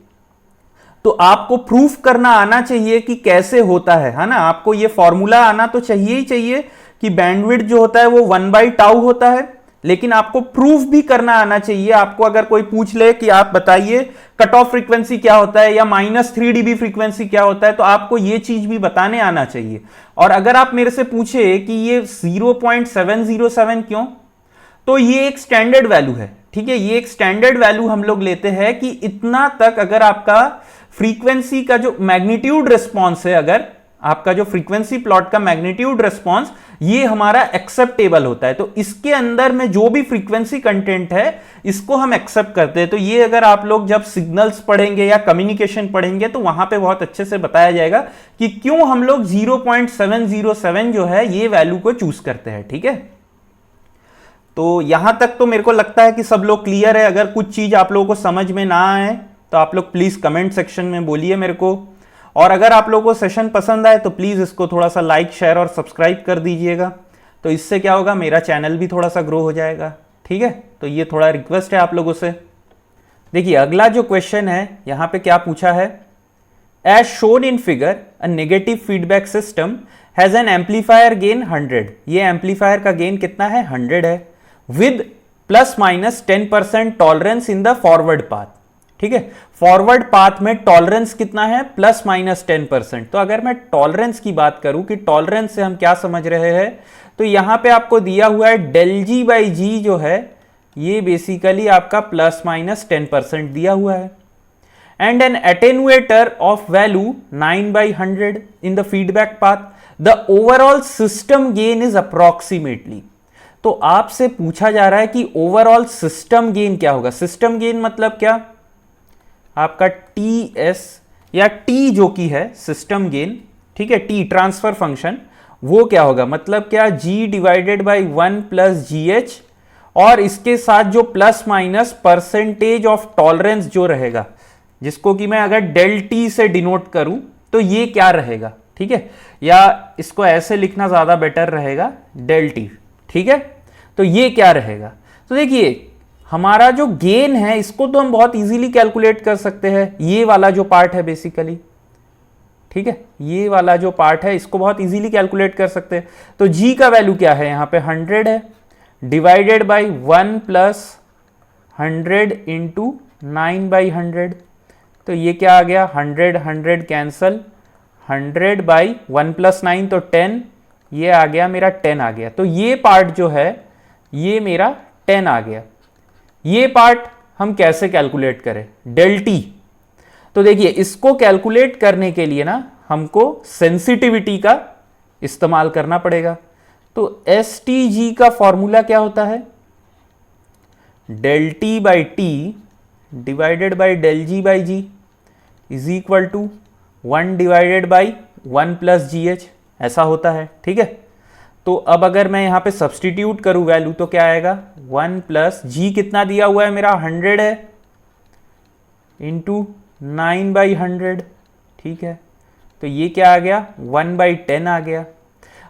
तो आपको प्रूफ करना आना चाहिए कि कैसे होता है ना। आपको ये फॉर्मूला आना तो चाहिए ही चाहिए कि बैंडविड्थ जो होता है वो 1/टाउ होता है, लेकिन आपको प्रूफ भी करना आना चाहिए। आपको अगर कोई पूछ ले कि आप बताइए कट ऑफ फ्रीक्वेंसी क्या होता है या -3 dB फ्रीक्वेंसी क्या होता है, तो आपको ये चीज भी बताने आना चाहिए। और अगर आप मेरे से पूछे कि ये 0.707 क्यों, तो ये एक स्टैंडर्ड वैल्यू है। ठीक है, ये एक स्टैंडर्ड वैल्यू हम लोग लेते हैं कि इतना तक अगर आपका फ्रीक्वेंसी का जो मैग्नीट्यूड रिस्पॉन्स है, अगर आपका जो फ्रीक्वेंसी प्लॉट का मैग्नीट्यूड रिस्पॉन्स, ये हमारा एक्सेप्टेबल होता है। तो इसके अंदर में जो भी फ्रीक्वेंसी कंटेंट है इसको हम एक्सेप्ट करते हैं। तो ये अगर आप लोग जब सिग्नल्स पढ़ेंगे या कम्युनिकेशन पढ़ेंगे तो वहां पे बहुत अच्छे से बताया जाएगा कि क्यों हम लोग 0.707 जो है ये वैल्यू को चूज करते हैं। ठीक है, तो यहां तक तो मेरे को लगता है कि सब लोग क्लियर है। अगर कुछ चीज आप लोगों को समझ में ना आए तो आप लोग प्लीज कमेंट सेक्शन में बोलिए मेरे को। और अगर आप लोगों को सेशन पसंद आए तो प्लीज इसको थोड़ा सा लाइक, शेयर और सब्सक्राइब कर दीजिएगा। तो इससे क्या होगा, मेरा चैनल भी थोड़ा सा ग्रो हो जाएगा। ठीक है, तो ये थोड़ा रिक्वेस्ट है आप लोगों से। देखिए अगला जो क्वेश्चन है यहां पे क्या पूछा है, as shown in figure a negative feedback system has an amplifier gain 100। ये एम्पलीफायर का गेन कितना है, 100 है, with ±10% tolerance in the forward path. ठीक है, फॉरवर्ड पाथ में टॉलरेंस कितना है, ±10%। तो अगर मैं टॉलरेंस की बात करूं कि टॉलरेंस से हम क्या समझ रहे हैं, तो यहां पे आपको दिया हुआ है डेल जी बाई जी जो है ये बेसिकली आपका ±10% दिया हुआ है, and an attenuator of value 9/100 in the feedback path, the overall system gain is approximately. तो आपसे पूछा जा रहा है कि ओवरऑल सिस्टम गेन क्या होगा। सिस्टम गेन मतलब क्या, आपका टी एस या टी जो की है सिस्टम गेन, ठीक है, टी ट्रांसफर फंक्शन, वो क्या होगा, मतलब क्या, G divided by 1 plus G H, और इसके साथ जो plus minus percentage of tolerance जो रहेगा, जिसको कि मैं अगर डेल टी से डिनोट करूं तो ये क्या रहेगा। ठीक है, या इसको ऐसे लिखना ज्यादा बेटर रहेगा, डेल टी। ठीक है, तो ये क्या रहेगा, तो देखिए हमारा जो गेन है इसको तो हम बहुत इजीली कैलकुलेट कर सकते हैं। ये वाला जो पार्ट है बेसिकली, ठीक है, ये वाला जो पार्ट है इसको बहुत इजीली कैलकुलेट कर सकते हैं। तो जी का वैल्यू क्या है, यहां पे 100 है, डिवाइडेड बाई 1 प्लस 100 इंटू 9/100। तो ये क्या आ गया, 100 कैंसल, 100 बाई 1 प्लस 9 तो 10, ये आ गया मेरा 10 आ गया। तो ये पार्ट जो है ये मेरा 10 आ गया। ये पार्ट हम कैसे कैलकुलेट करें, डेल टी। तो देखिए इसको कैलकुलेट करने के लिए ना हमको सेंसिटिविटी का इस्तेमाल करना पड़ेगा। तो एस टी जी का फॉर्मूला क्या होता है, del T by T divided by del G by G is equal to 1 divided by 1 plus G H, ऐसा होता है। ठीक है, तो अब अगर मैं यहां पे सब्सटीट्यूट करूं वैल्यू तो क्या आएगा, 1 प्लस जी कितना दिया हुआ है मेरा 100 है, इंटू 9/100। ठीक है, तो ये क्या आ गया, 1/10 आ गया।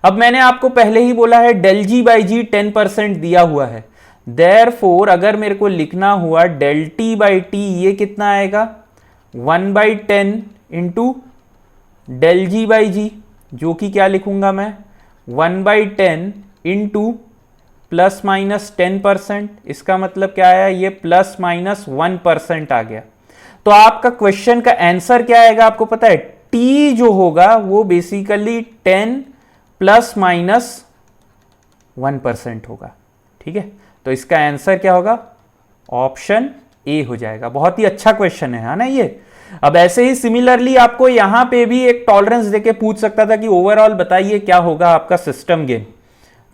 अब मैंने आपको पहले ही बोला है डेल जी बाई जी 10% दिया हुआ है, देयरफॉर अगर मेरे को लिखना हुआ डेल टी बाई टी ये कितना आएगा, 1/10 इंटू डेल जी बाई जी, जो कि क्या लिखूंगा मैं, 1/10 इंटू प्लस माइनस 10%। इसका मतलब क्या आया, ये प्लस माइनस 1% आ गया। तो आपका क्वेश्चन का आंसर क्या आएगा, आपको पता है, टी जो होगा वो बेसिकली 10 प्लस माइनस 1% होगा। ठीक है, तो इसका आंसर क्या होगा, ऑप्शन ए हो जाएगा। बहुत ही अच्छा क्वेश्चन है ना ये। अब ऐसे ही सिमिलरली आपको यहां पे भी एक टॉलरेंस देके पूछ सकता था कि ओवरऑल बताइए क्या होगा आपका सिस्टम गेन।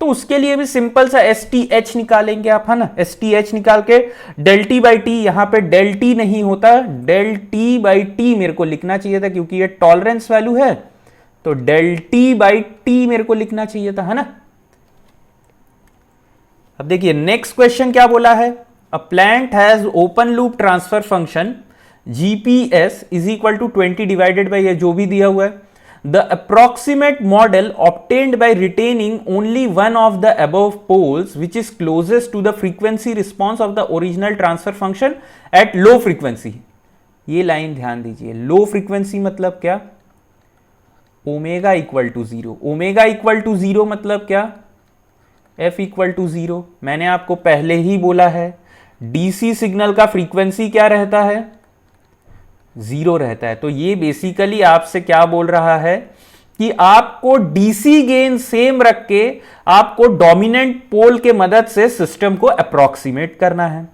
तो उसके लिए भी सिंपल सा एस टी एच निकालेंगे आप, है ना, एस टी एच निकाल के डेल टी बाई टी, यहां पे डेल टी नहीं होता, डेल टी बाई टी मेरे को लिखना चाहिए था क्योंकि ये टॉलरेंस वैल्यू है, तो डेल टी बाई टी मेरे को लिखना चाहिए था, है ना। अब देखिए नेक्स्ट क्वेश्चन क्या बोला है, a plant has open loop transfer function GPS is equal to 20 divided by ये जो भी दिया हुआ है, the approximate model obtained by retaining only one of the above poles which is closest to the frequency response of the original transfer function at low frequency. ये line ध्यान दीजिए, low frequency मतलब क्या, omega equal to 0। Omega equal to 0 मतलब क्या, F equal to 0। मैंने आपको पहले ही बोला है डीसी सिग्नल का फ्रीक्वेंसी क्या रहता है, 0 रहता है। तो ये बेसिकली आपसे क्या बोल रहा है कि आपको डीसी गेन सेम रख के आपको डोमिनेंट पोल के मदद से सिस्टम को अप्रोक्सीमेट करना है।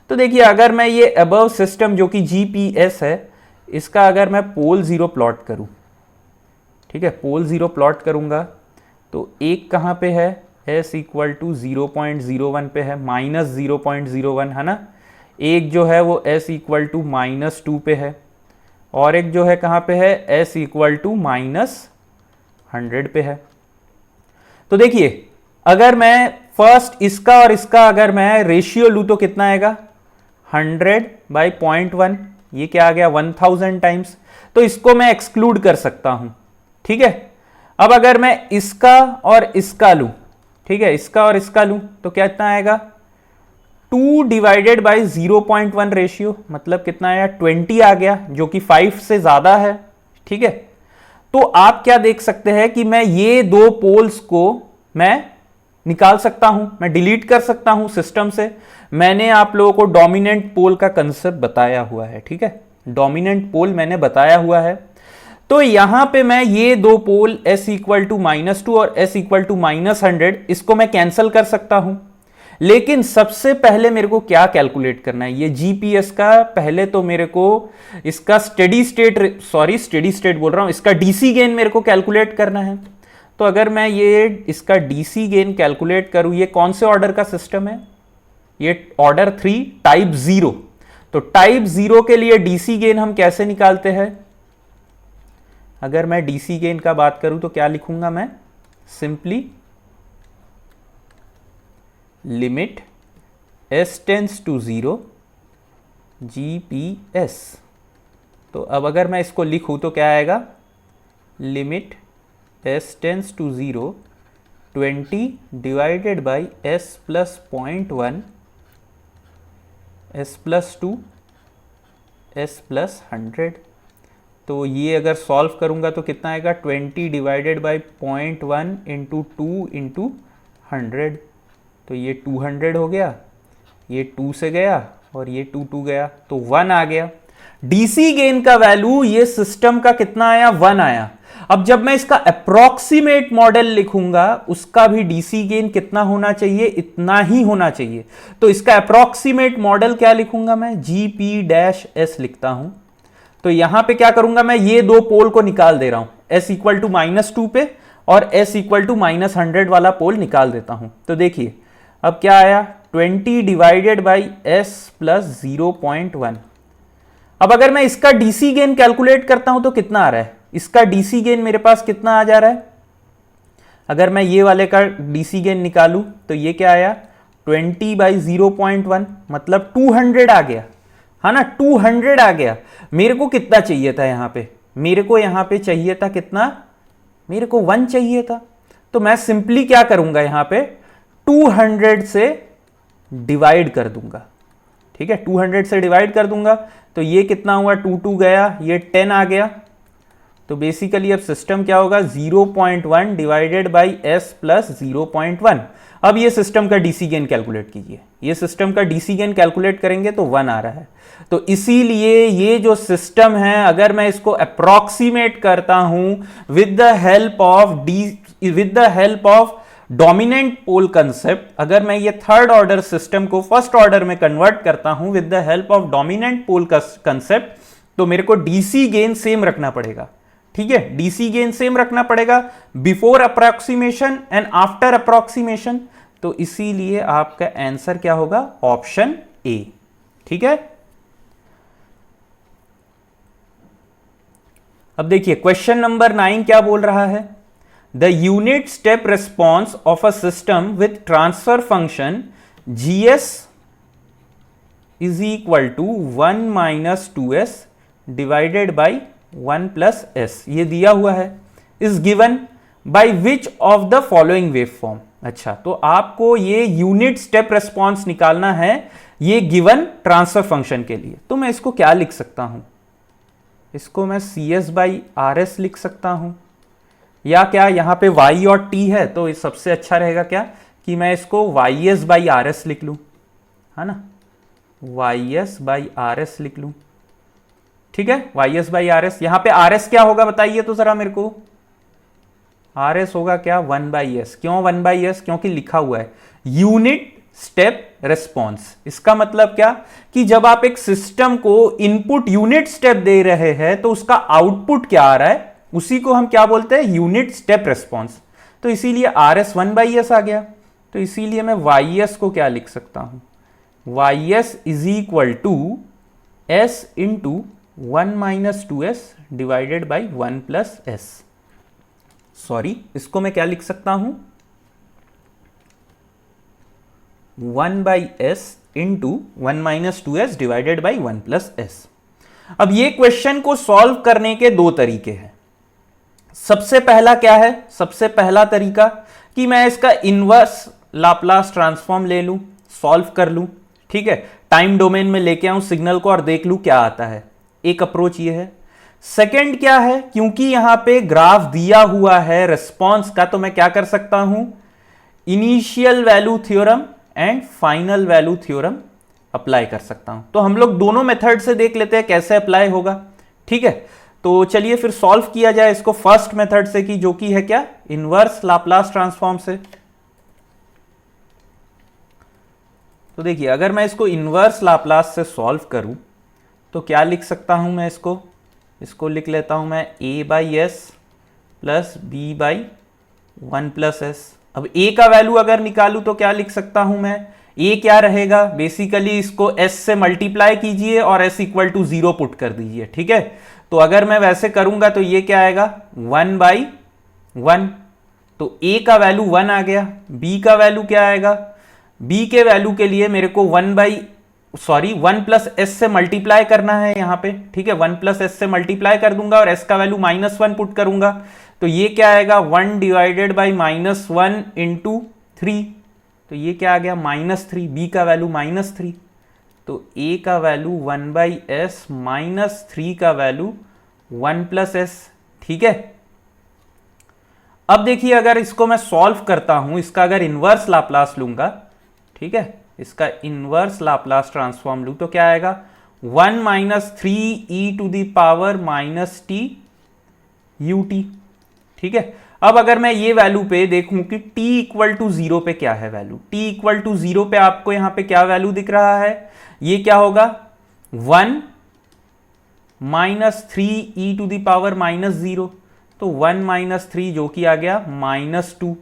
तो देखिए अगर मैं ये अबव सिस्टम जो कि जीपीएस है, इसका अगर मैं पोल 0 प्लॉट करूं, ठीक है, पोल 0 प्लॉट करूंगा तो एक कहाँ पे है, s इक्वल टू 0.01 पे है, -0.01 है ना। एक जो है वो s इक्वल टू -2 पे है, और एक जो है कहाँ पे है, s इक्वल टू -100 पे है। तो देखिए अगर मैं फर्स्ट इसका और इसका अगर मैं रेशियो लूँ तो कितना आएगा, 100/0.1, ये क्या आ गया 1000 टाइम्स। तो इसको मैं एक्सक्लूड कर सकता हूं, ठीक है। अब अगर मैं इसका और इसका लूं, ठीक है, इसका और इसका लूं तो क्या इतना आएगा, 2/0.1 रेशियो, मतलब कितना आया 20 आ गया, जो कि 5 से ज्यादा है, ठीक है। तो आप क्या देख सकते हैं कि मैं ये दो पोल्स को मैं निकाल सकता हूं, मैं डिलीट कर सकता हूं सिस्टम से। मैंने आप लोगों को डोमिनेंट पोल का कंसेप्ट बताया हुआ है, ठीक है, डोमिनेंट पोल मैंने बताया हुआ है। तो यहां पे मैं ये दो पोल s इक्वल टू -2 और s इक्वल टू -100 इसको मैं कैंसिल कर सकता हूं। लेकिन सबसे पहले मेरे को क्या कैलकुलेट करना है, ये जीपीएस का पहले तो मेरे को इसका स्टेडी स्टेट बोल रहा हूं, इसका डीसी गेन मेरे को कैलकुलेट करना है। तो अगर मैं ये इसका डीसी गेन कैलकुलेट करूं, ये कौन से ऑर्डर का सिस्टम है, ये ऑर्डर 3 टाइप 0। तो टाइप 0 के लिए डीसी गेन हम कैसे निकालते हैं, अगर मैं डीसी गेन का बात करूं तो क्या लिखूंगा मैं, simply limit s tends to 0 GPS. तो अब अगर मैं इसको लिखूं तो क्या आएगा, limit s tends to 0 20 divided by s plus 0.1 s plus 2 s plus 100। तो ये अगर सॉल्व करूंगा तो कितना आएगा, 20 डिवाइडेड बाई 0.1 इंटू 2 इंटू 100। तो ये 200 हो गया, ये 2 से गया और ये 2 गया, तो 1 आ गया। डीसी गेन का वैल्यू ये सिस्टम का कितना आया, 1 आया। अब जब मैं इसका अप्रोक्सीमेट मॉडल लिखूंगा उसका भी डीसी गेन कितना होना चाहिए, इतना ही होना चाहिए। तो इसका अप्रोक्सीमेट मॉडल क्या लिखूंगा मैं, GP-S लिखता हूं। तो यहां पे क्या करूंगा मैं, ये दो पोल को निकाल दे रहा हूं, s इक्वल टू -2 पे और s इक्वल टू -100 वाला पोल निकाल देता हूं। तो देखिए अब क्या आया, 20 डिवाइडेड बाई s प्लस 0.1। अब अगर मैं इसका डीसी गेन कैलकुलेट करता हूं तो कितना आ रहा है, इसका डीसी गेन मेरे पास कितना आ जा रहा है, अगर मैं ये वाले का डीसी गेन निकालूं तो ये क्या आया, 20/0.1 मतलब 200 आ गया, है ना, 200 आ गया। मेरे को कितना चाहिए था यहां पे, मेरे को यहां पे चाहिए था कितना, मेरे को 1 चाहिए था। तो मैं सिंपली क्या करूंगा, यहां पे 200 से डिवाइड कर दूंगा, ठीक है, 200 से डिवाइड कर दूंगा। तो ये कितना हुआ, 2 गया, ये 10 आ गया। तो बेसिकली अब सिस्टम क्या होगा, 0.1 डिवाइडेड बाई s प्लस 0.1। अब ये सिस्टम का डीसी गेन कैलकुलेट कीजिए, ये सिस्टम का डीसी गेन कैलकुलेट करेंगे तो 1 आ रहा है। तो इसीलिए ये जो सिस्टम है, अगर मैं इसको अप्रोक्सीमेट करता हूं with the help of dominant pole concept, अगर मैं ये थर्ड ऑर्डर सिस्टम को फर्स्ट ऑर्डर में कन्वर्ट करता हूं with the help of dominant pole concept, तो मेरे को डीसी गेन सेम रखना पड़ेगा, ठीक है, डीसी गेन सेम रखना पड़ेगा before approximation and after approximation. तो इसीलिए आपका आंसर क्या होगा, ऑप्शन ए, ठीक है। अब देखिए क्वेश्चन नंबर 9 क्या बोल रहा है, the unit step response of a system with transfer function GS is equal to 1 minus 2s divided by 1 plus s, ये दिया हुआ है, is given by which of the following wave form. अच्छा, तो आपको ये यूनिट स्टेप रेस्पॉन्स निकालना है ये गिवन ट्रांसफर फंक्शन के लिए। तो मैं इसको क्या लिख सकता हूं, इसको मैं CS/RS लिख सकता हूं, या क्या यहां पे y और t है तो सबसे अच्छा रहेगा क्या कि मैं इसको YS/RS लिख लूं, है ना, YS/RS लिख लूं, ठीक है, YS/RS। यहां पे RS क्या होगा बताइए तो जरा मेरे को, RS होगा क्या 1/s। क्यों 1/s, क्योंकि लिखा हुआ है यूनिट स्टेप रेस्पॉन्स। इसका मतलब क्या कि जब आप एक सिस्टम को इनपुट यूनिट स्टेप दे रहे हैं तो उसका आउटपुट क्या आ रहा है, उसी को हम क्या बोलते हैं, यूनिट स्टेप रेस्पॉन्स। तो इसीलिए आर एस 1/s आ गया। तो इसीलिए मैं वाई एस को क्या लिख सकता हूं, Y S is equal to S into 1 - 2s divided by 1 + s। Sorry, इसको मैं क्या लिख सकता हूं, 1/s into 1 - 2s divided by 1 + s। अब ये क्वेश्चन को सॉल्व करने के दो तरीके हैं। सबसे पहला क्या है, सबसे पहला तरीका कि मैं इसका इनवर्स लाप्लास ट्रांसफॉर्म ले लूं, सॉल्व कर लूं, ठीक है, टाइम डोमेन में लेके आऊं सिग्नल को और देख लूं क्या आता है। एक अप्रोच ये है। सेकंड क्या है, क्योंकि यहां पे ग्राफ दिया हुआ है रिस्पॉन्स का, तो मैं क्या कर सकता हूं, initial value theorem and final value theorem apply कर सकता हूं। तो हम लोग दोनों मेथड से देख लेते हैं कैसे अप्लाई होगा, ठीक है। तो चलिए फिर सॉल्व किया जाए इसको फर्स्ट मेथड से, कि जो कि है क्या, इनवर्स लाप्लास ट्रांसफॉर्म से। तो देखिए, अगर मैं इसको इनवर्स लाप्लास से सॉल्व करूं तो क्या लिख सकता हूं मैं, इसको लिख लेता हूं मैं a/s प्लस b/1 + s। अब a का वैल्यू अगर निकालूं तो क्या लिख सकता हूं मैं, a क्या रहेगा, बेसिकली इसको s से मल्टीप्लाई कीजिए और s = 0 पुट कर दीजिए, ठीक है। तो अगर मैं वैसे करूंगा तो ये क्या आएगा, 1/1। तो a का वैल्यू 1 आ गया, b का वैल्यू क्या आएगा, b के वैल्यू के लिए मेरे को 1 + s से मल्टीप्लाई करना है यहां पे, ठीक है। 1 + s से मल्टीप्लाई कर दूंगा और s का वैल्यू -1 पुट करूंगा। तो ये क्या आएगा, 1 डिवाइडेड बाई -1 इंटू 3। तो ये क्या आ गया, -3। b का वैल्यू -3। तो a का वैल्यू 1/s -3 का वैल्यू 1 + s, ठीक है। अब देखिए, अगर इसको मैं सॉल्व करता हूं, इसका अगर इनवर्स लाप्लास लूंगा, ठीक है, इसका इनवर्स लाप्लास ट्रांसफॉर्म लूं तो क्या आएगा, 1 - 3e to the power -t ut, ठीक है। अब अगर मैं ये वैल्यू पे देखूं कि t = 0 पे क्या है वैल्यू, t = 0 पे आपको यहां पे क्या वैल्यू दिख रहा है, ये क्या होगा, 1 - 3e टू द पावर -0। तो 1 - 3 जो कि आ गया -2।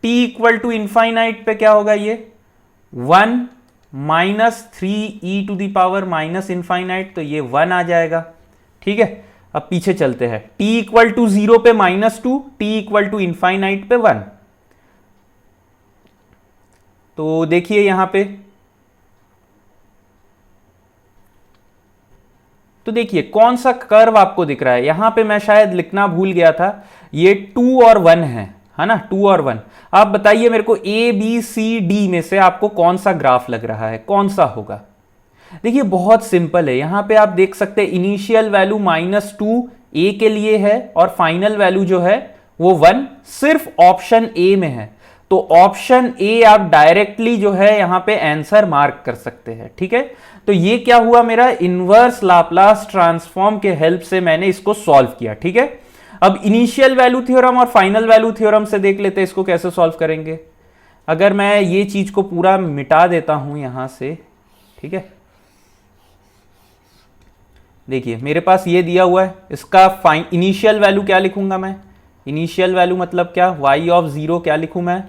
t = इनफाइनाइट पे क्या होगा, ये 1 - 3e to the power -infinite, तो ये 1 आ जाएगा, ठीक है। अब पीछे चलते हैं, t = 0 पे -2, t = इनफाइनाइट पे 1। तो देखिए यहां पे, तो देखिए कौन सा कर्व आपको दिख रहा है, यहां पे मैं शायद लिखना भूल गया था, ये 2 और 1 है ना, 2 और 1। आप बताइए मेरे को A B C D में से आपको कौन सा ग्राफ लग रहा है, कौन सा होगा। देखिए बहुत सिंपल है, यहां पे आप देख सकते हैं इनिशियल वैल्यू -2 A के लिए है और फाइनल वैल्यू जो है वो 1 सिर्फ ऑप्शन A में है। तो ऑप्शन A आप डायरेक्टली जो है यहां पे आंसर मार्क कर सकते हैं, ठीक है। तो ये क्या हुआ, मेरा इनवर्स लाप्लास ट्रांसफॉर्म के हेल्प से मैंने इसको सॉल्व किया, ठीक है। अब इनिशियल वैल्यू थ्योरम और फाइनल वैल्यू थ्योरम से देख लेते हैं इसको कैसे सॉल्व करेंगे। अगर मैं ये चीज को पूरा मिटा देता हूं यहां से, ठीक है, देखिए मेरे पास ये दिया हुआ है, इसका इनिशियल वैल्यू क्या लिखूंगा मैं, इनिशियल वैल्यू मतलब क्या, y(0) क्या लिखूं मैं,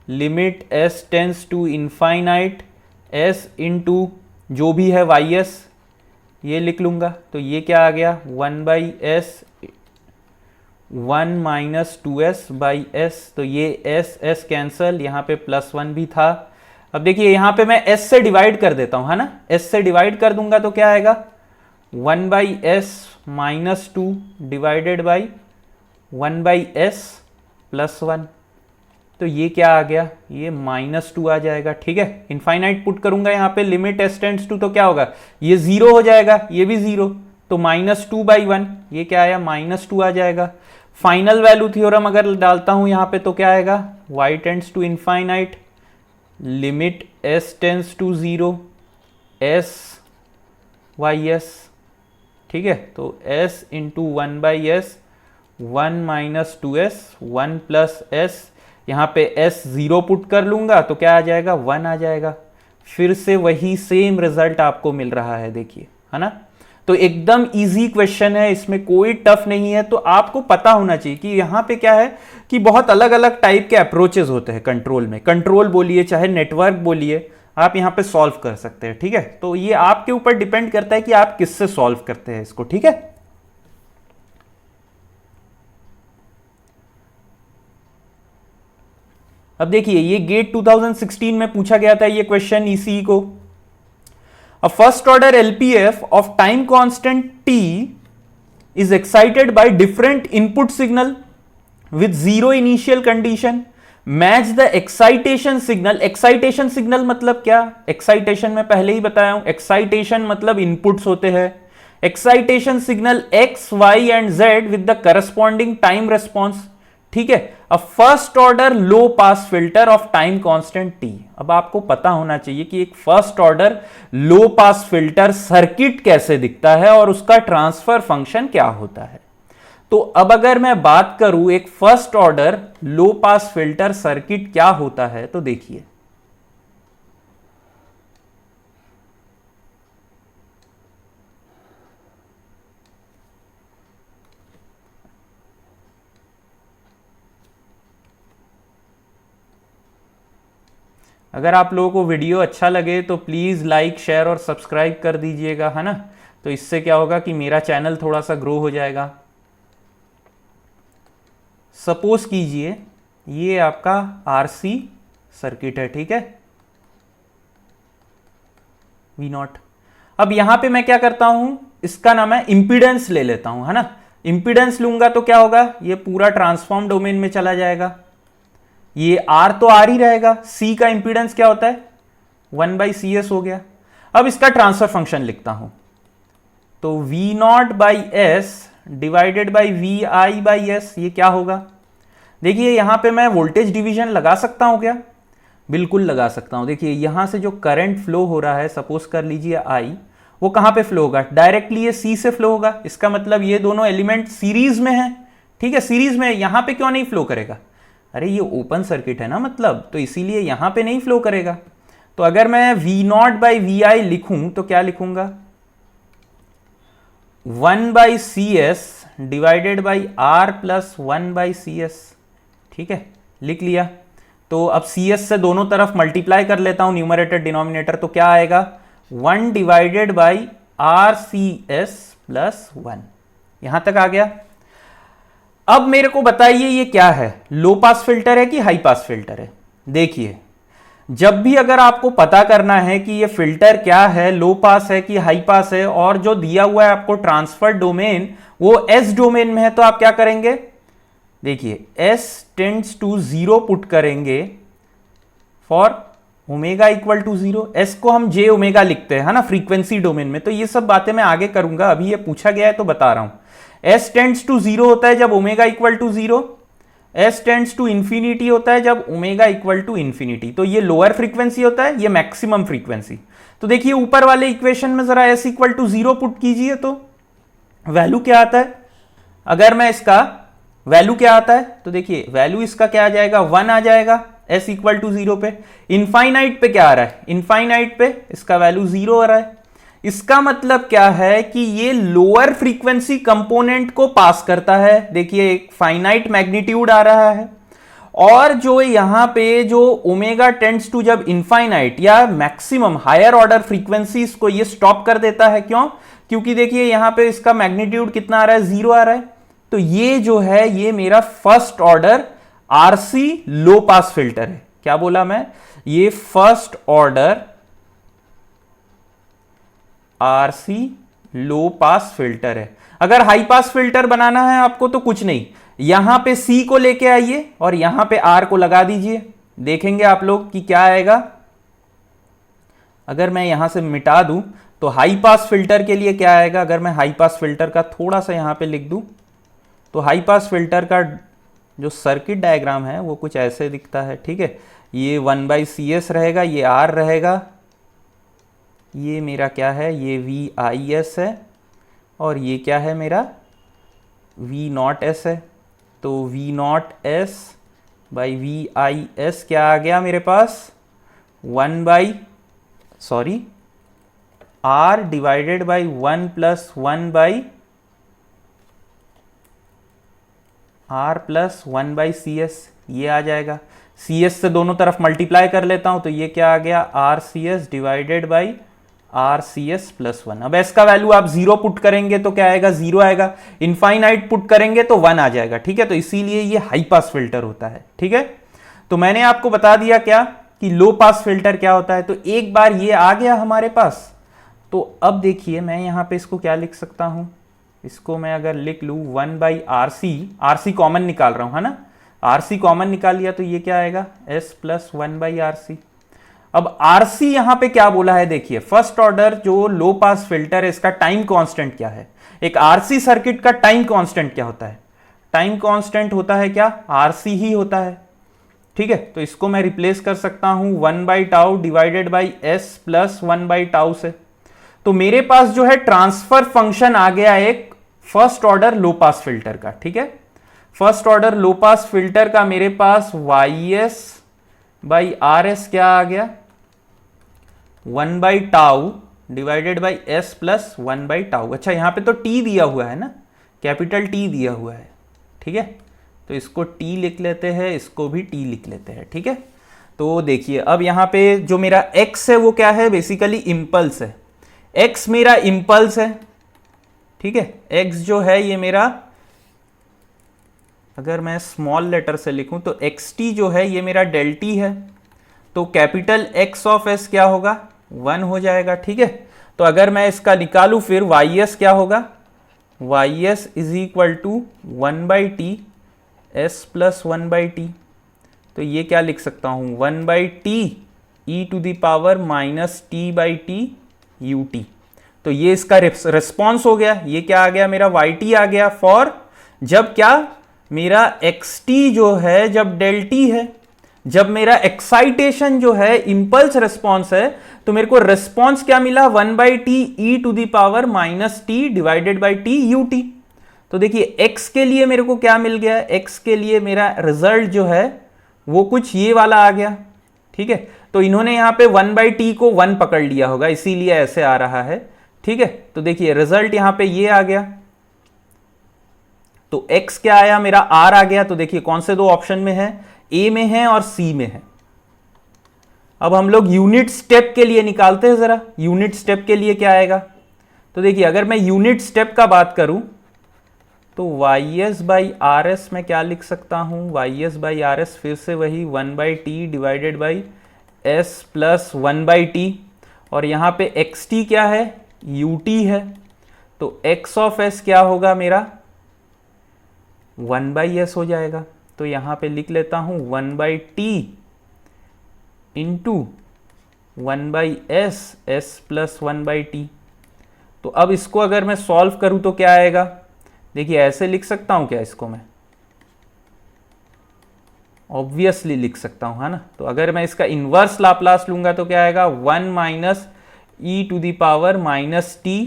limit s tends to infinite s into जो भी है y(s), ये लिख लूंगा। तो ये क्या आ गया, 1/s 1 - 2s/s। तो ये s कैंसल, यहाँ पे +1 भी था। अब देखिए यहाँ पे मैं s से डिवाइड कर देता हूँ, है ना, s से डिवाइड कर दूंगा तो क्या आएगा, 1/s -2 डिवाइडेड बाई 1/s +1। तो ये क्या आ गया, ये -2 आ जाएगा, ठीक है। इनफाइनाइट पुट करूंगा यहाँ पे, लिमिट s टेंड्स टू, तो क्या होगा, ये 0 हो जाएगा, ये भी 0। तो -2/1, ये क्या आया, -2 आ जाएगा। फाइनल वैल्यू थ्योरम अगर डालता हूं यहाँ पे तो क्या आएगा, y tends to infinite limit s tends to 0 s y(s), ठीक है। तो s into 1/s 1 - 2s 1 + s, यहाँ पे s 0 पुट कर लूंगा तो क्या आ जाएगा, 1 आ जाएगा। फिर से वही सेम रिजल्ट आपको मिल रहा है, देखिए, है ना। तो एकदम इजी क्वेश्चन है, इसमें कोई टफ नहीं है। तो आपको पता होना चाहिए कि यहां पे क्या है कि बहुत अलग अलग टाइप के अप्रोचेस होते हैं कंट्रोल में। कंट्रोल बोलिए चाहे नेटवर्क बोलिए, आप यहां पे सॉल्व कर सकते हैं, ठीक है। तो ये आपके ऊपर डिपेंड करता है कि आप किससे सॉल्व करते हैं इसको, ठीक है। अब देखिए ये गेट 2016 में पूछा गया था ये क्वेश्चन ईसीई को। A first order LPF of time constant t is excited by different input signal with zero initial condition. Match the excitation signal. Excitation signal मतलब क्या? Excitation में पहले ही बताया हूं, excitation मतलब inputs होते हैं। Excitation signal x, y and z with the corresponding time response, ठीक है। A first order low pass filter of time constant T. अब आपको पता होना चाहिए कि एक first order low pass filter circuit कैसे दिखता है और उसका ट्रांसफर फंक्शन क्या होता है। तो अब अगर मैं बात करूं एक first order low pass filter circuit क्या होता है, तो देखिए अगर आप लोगों को वीडियो अच्छा लगे तो प्लीज़ लाइक शेयर और सब्सक्राइब कर दीजिएगा, है ना। तो इससे क्या होगा कि मेरा चैनल थोड़ा सा ग्रो हो जाएगा। सपोज कीजिए ये आपका आरसी सर्किट है, ठीक है, वी नॉट। अब यहां पे मैं क्या करता हूं, इसका नाम है इंपीडेंस ले लेता हूं, है ना। इंपीडेंस लूंगा तो क्या होगा, ये पूरा ट्रांसफॉर्म डोमेन में चला जाएगा। ये आर तो आर ही रहेगा। सी का इंपीडेंस क्या होता है, 1/CS हो गया। अब इसका ट्रांसफर फंक्शन लिखता हूं, तो V0/S डिवाइडेड बाई VI/S, ये क्या होगा। देखिए यहां पे मैं वोल्टेज डिवीजन लगा सकता हूं क्या, बिल्कुल लगा सकता हूं। देखिए यहां से जो करंट फ्लो हो रहा है, सपोज कर लीजिए I, वो कहां पे फ्लो होगा, डायरेक्टली ये C से फ्लो होगा। इसका मतलब ये दोनों एलिमेंट सीरीज में है, ठीक है, सीरीज में। यहां पे क्यों नहीं फ्लो करेगा, अरे ये ओपन सर्किट है ना, मतलब तो इसीलिए यहां पे नहीं फ्लो करेगा। तो अगर मैं V0/VI लिखूं तो क्या लिखूंगा, 1/CS divided by R plus 1/CS, ठीक है, लिख लिया। तो अब CS से दोनों तरफ मल्टीप्लाई कर लेता हूं, न्यूमरेटर डिनोमिनेटर, तो क्या आएगा 1 डिवाइडेड बाई RCS प्लस 1। यहां तक आ गया। अब मेरे को बताइए ये क्या है, लो पास फिल्टर है कि हाई पास फिल्टर है। देखिए जब भी अगर आपको पता करना है कि ये फिल्टर क्या है, लो पास है कि हाई पास है, और जो दिया हुआ है आपको ट्रांसफर डोमेन वो एस डोमेन में है, तो आप क्या करेंगे, देखिए एस टेंड्स टू 0 पुट करेंगे for omega equal to 0। S को हम जे ओमेगा लिखते हैं, है ना, फ्रीक्वेंसी डोमेन में। तो ये सब बातें मैं आगे करूंगा, अभी ये पूछा गया है तो बता रहा हूं। एस टेंड्स टू 0 होता है जब omega equal to 0, S tends to infinity होता है जब ओमेगा इक्वल टू इंफिनिटी। तो ये लोअर फ्रीक्वेंसी होता है, ये मैक्सिमम फ्रीक्वेंसी। तो देखिए ऊपर वाले इक्वेशन में जरा एस इक्वल टू 0 पुट कीजिए तो वैल्यू क्या आता है। अगर मैं इसका वैल्यू क्या आता है, तो देखिए वैल्यू इसका क्या आ जाएगा, 1 आ जाएगा एस इक्वल टू 0 पे। इनफाइनाइट पे क्या आ रहा है, इनफाइनाइट पे इसका वैल्यू 0 आ रहा है। इसका मतलब क्या है कि ये लोअर फ्रीक्वेंसी कंपोनेंट को पास करता है। देखिए एक फाइनाइट मैग्नीट्यूड आ रहा है, और जो यहां पे जो ओमेगा टेंड्स टू जब इनफाइनाइट या मैक्सिमम हायर ऑर्डर फ्रीक्वेंसीज को ये स्टॉप कर देता है। क्यों, क्योंकि देखिए यहां पे इसका मैग्नीट्यूड कितना आ रहा है, 0 आ रहा है। तो ये जो है ये मेरा फर्स्ट ऑर्डर आरसी लो पास फिल्टर है। क्या बोला मैं, ये फर्स्ट ऑर्डर आरसी लो पास फिल्टर है। अगर हाई पास फिल्टर बनाना है आपको तो कुछ नहीं, यहां पे सी को लेके आइए और यहां पे आर को लगा दीजिए, देखेंगे आप लोग कि क्या आएगा। अगर मैं यहां से मिटा दूं तो हाई पास फिल्टर के लिए क्या आएगा, अगर मैं हाई पास फिल्टर का थोड़ा सा यहां पे लिख दूं तो हाई पास फिल्टर का जो सर्किट डायग्राम है वो कुछ ऐसे दिखता है, ठीक है। ये 1/CS रहेगा, ये आर रहेगा, ये मेरा क्या है, ये VIS है, और ये क्या है मेरा V0S है। तो V0S बाई VIS क्या आ गया मेरे पास, 1 by R divided by 1 plus 1 by R plus 1 by C S, ये आ जाएगा। सी एस से दोनों तरफ मल्टीप्लाई कर लेता हूं तो ये क्या आ गया, R C S divided by R C S plus 1। अब एस का वैल्यू आप 0 पुट करेंगे तो क्या आएगा, 0 आएगा। इनफाइनाइट पुट करेंगे तो 1 आ जाएगा, ठीक है। तो इसीलिए ये हाई पास फिल्टर होता है, ठीक है। तो मैंने आपको बता दिया क्या कि लो पास फिल्टर क्या होता है। तो एक बार ये आ गया हमारे पास, तो अब देखिए मैं यहां पे इसको क्या लिख सकता हूं, इसको मैं अगर लिख लूं 1 बाई आर सी कॉमन निकाल रहा हूं, है ना। आर सी कॉमन निकाल लिया तो ये क्या आएगा, S plus 1 by R C. अब आर सी यहां पे क्या बोला है, देखिए फर्स्ट ऑर्डर जो लो पास फिल्टर है इसका टाइम कांस्टेंट क्या है। एक आरसी सर्किट का टाइम कांस्टेंट क्या होता है, टाइम कांस्टेंट होता है क्या, आरसी ही होता है, ठीक है। तो इसको मैं रिप्लेस कर सकता हूं 1 by tau divided by S plus 1 by tau से। तो मेरे पास जो है ट्रांसफर फंक्शन आ गया एक first order low pass filter का, ठीक है। First order low pass filter का मेरे पास Y S by R S क्या आ गया, 1 by tau divided by S plus 1 by tau. अच्छा यहां पे तो टी दिया हुआ है ना, कैपिटल टी दिया हुआ है, ठीक है। तो इसको टी लिख लेते हैं, इसको भी टी लिख लेते हैं, ठीक है। तो देखिए अब यहां पे जो मेरा एक्स है वो क्या है, बेसिकली इम्पल्स है। एक्स मेरा इम्पल्स है, ठीक है। एक्स जो है ये मेरा, अगर मैं स्मॉल लेटर से लिखूं तो एक्स टी जो है ये मेरा डेल टी है। तो कैपिटल एक्स ऑफ एस क्या होगा, 1 हो जाएगा, ठीक है। तो अगर मैं इसका निकालूं फिर वाई एस क्या होगा, Y S is equal to 1 by T S plus 1 by T. तो ये क्या लिख सकता हूं, 1 by T E to the power minus T by T U T. तो ये इसका रिस्पॉन्स हो गया। ये क्या आ गया मेरा, वाई टी आ गया फॉर जब क्या मेरा एक्स टी जो है जब डेल टी है, जब मेरा एक्साइटेशन जो है इंपल्स रिस्पॉन्स है, तो मेरे को रिस्पॉन्स क्या मिला, 1 by T E to the power minus T divided by T U T. तो देखिए x के लिए मेरे को क्या मिल गया, x के लिए मेरा रिजल्ट जो है वो कुछ ये वाला आ गया, ठीक है। तो इन्होंने यहां पे 1 बाई टी को 1 पकड़ लिया होगा, इसीलिए ऐसे आ रहा है, ठीक है। तो देखिए रिजल्ट यहां पे ये आ गया। तो x क्या आया मेरा, r आ गया। तो देखिए कौन से दो ऑप्शन में है, a में है और c में है। अब हम लोग यूनिट स्टेप के लिए निकालते हैं जरा, यूनिट स्टेप के लिए क्या आएगा। तो देखिए अगर मैं यूनिट स्टेप का बात करूं तो Y S by R S में क्या लिख सकता हूं, Y S by R S फिर से वही 1 by T divided by S plus 1 by T, और यहां पे एक्स टी क्या है, यू टी है। तो एक्स ऑफ एस क्या होगा मेरा, 1 बाई एस हो जाएगा। तो यहां पे लिख लेता हूं 1 by T into 1 by S, S plus 1 by T. तो अब इसको अगर मैं सॉल्व करूं तो क्या आएगा, देखिए ऐसे लिख सकता हूं क्या इसको मैं, ऑब्वियसली लिख सकता हूं, है ना। तो अगर मैं इसका इनवर्स लाप्लास लूंगा तो क्या आएगा, 1 minus E to the power minus T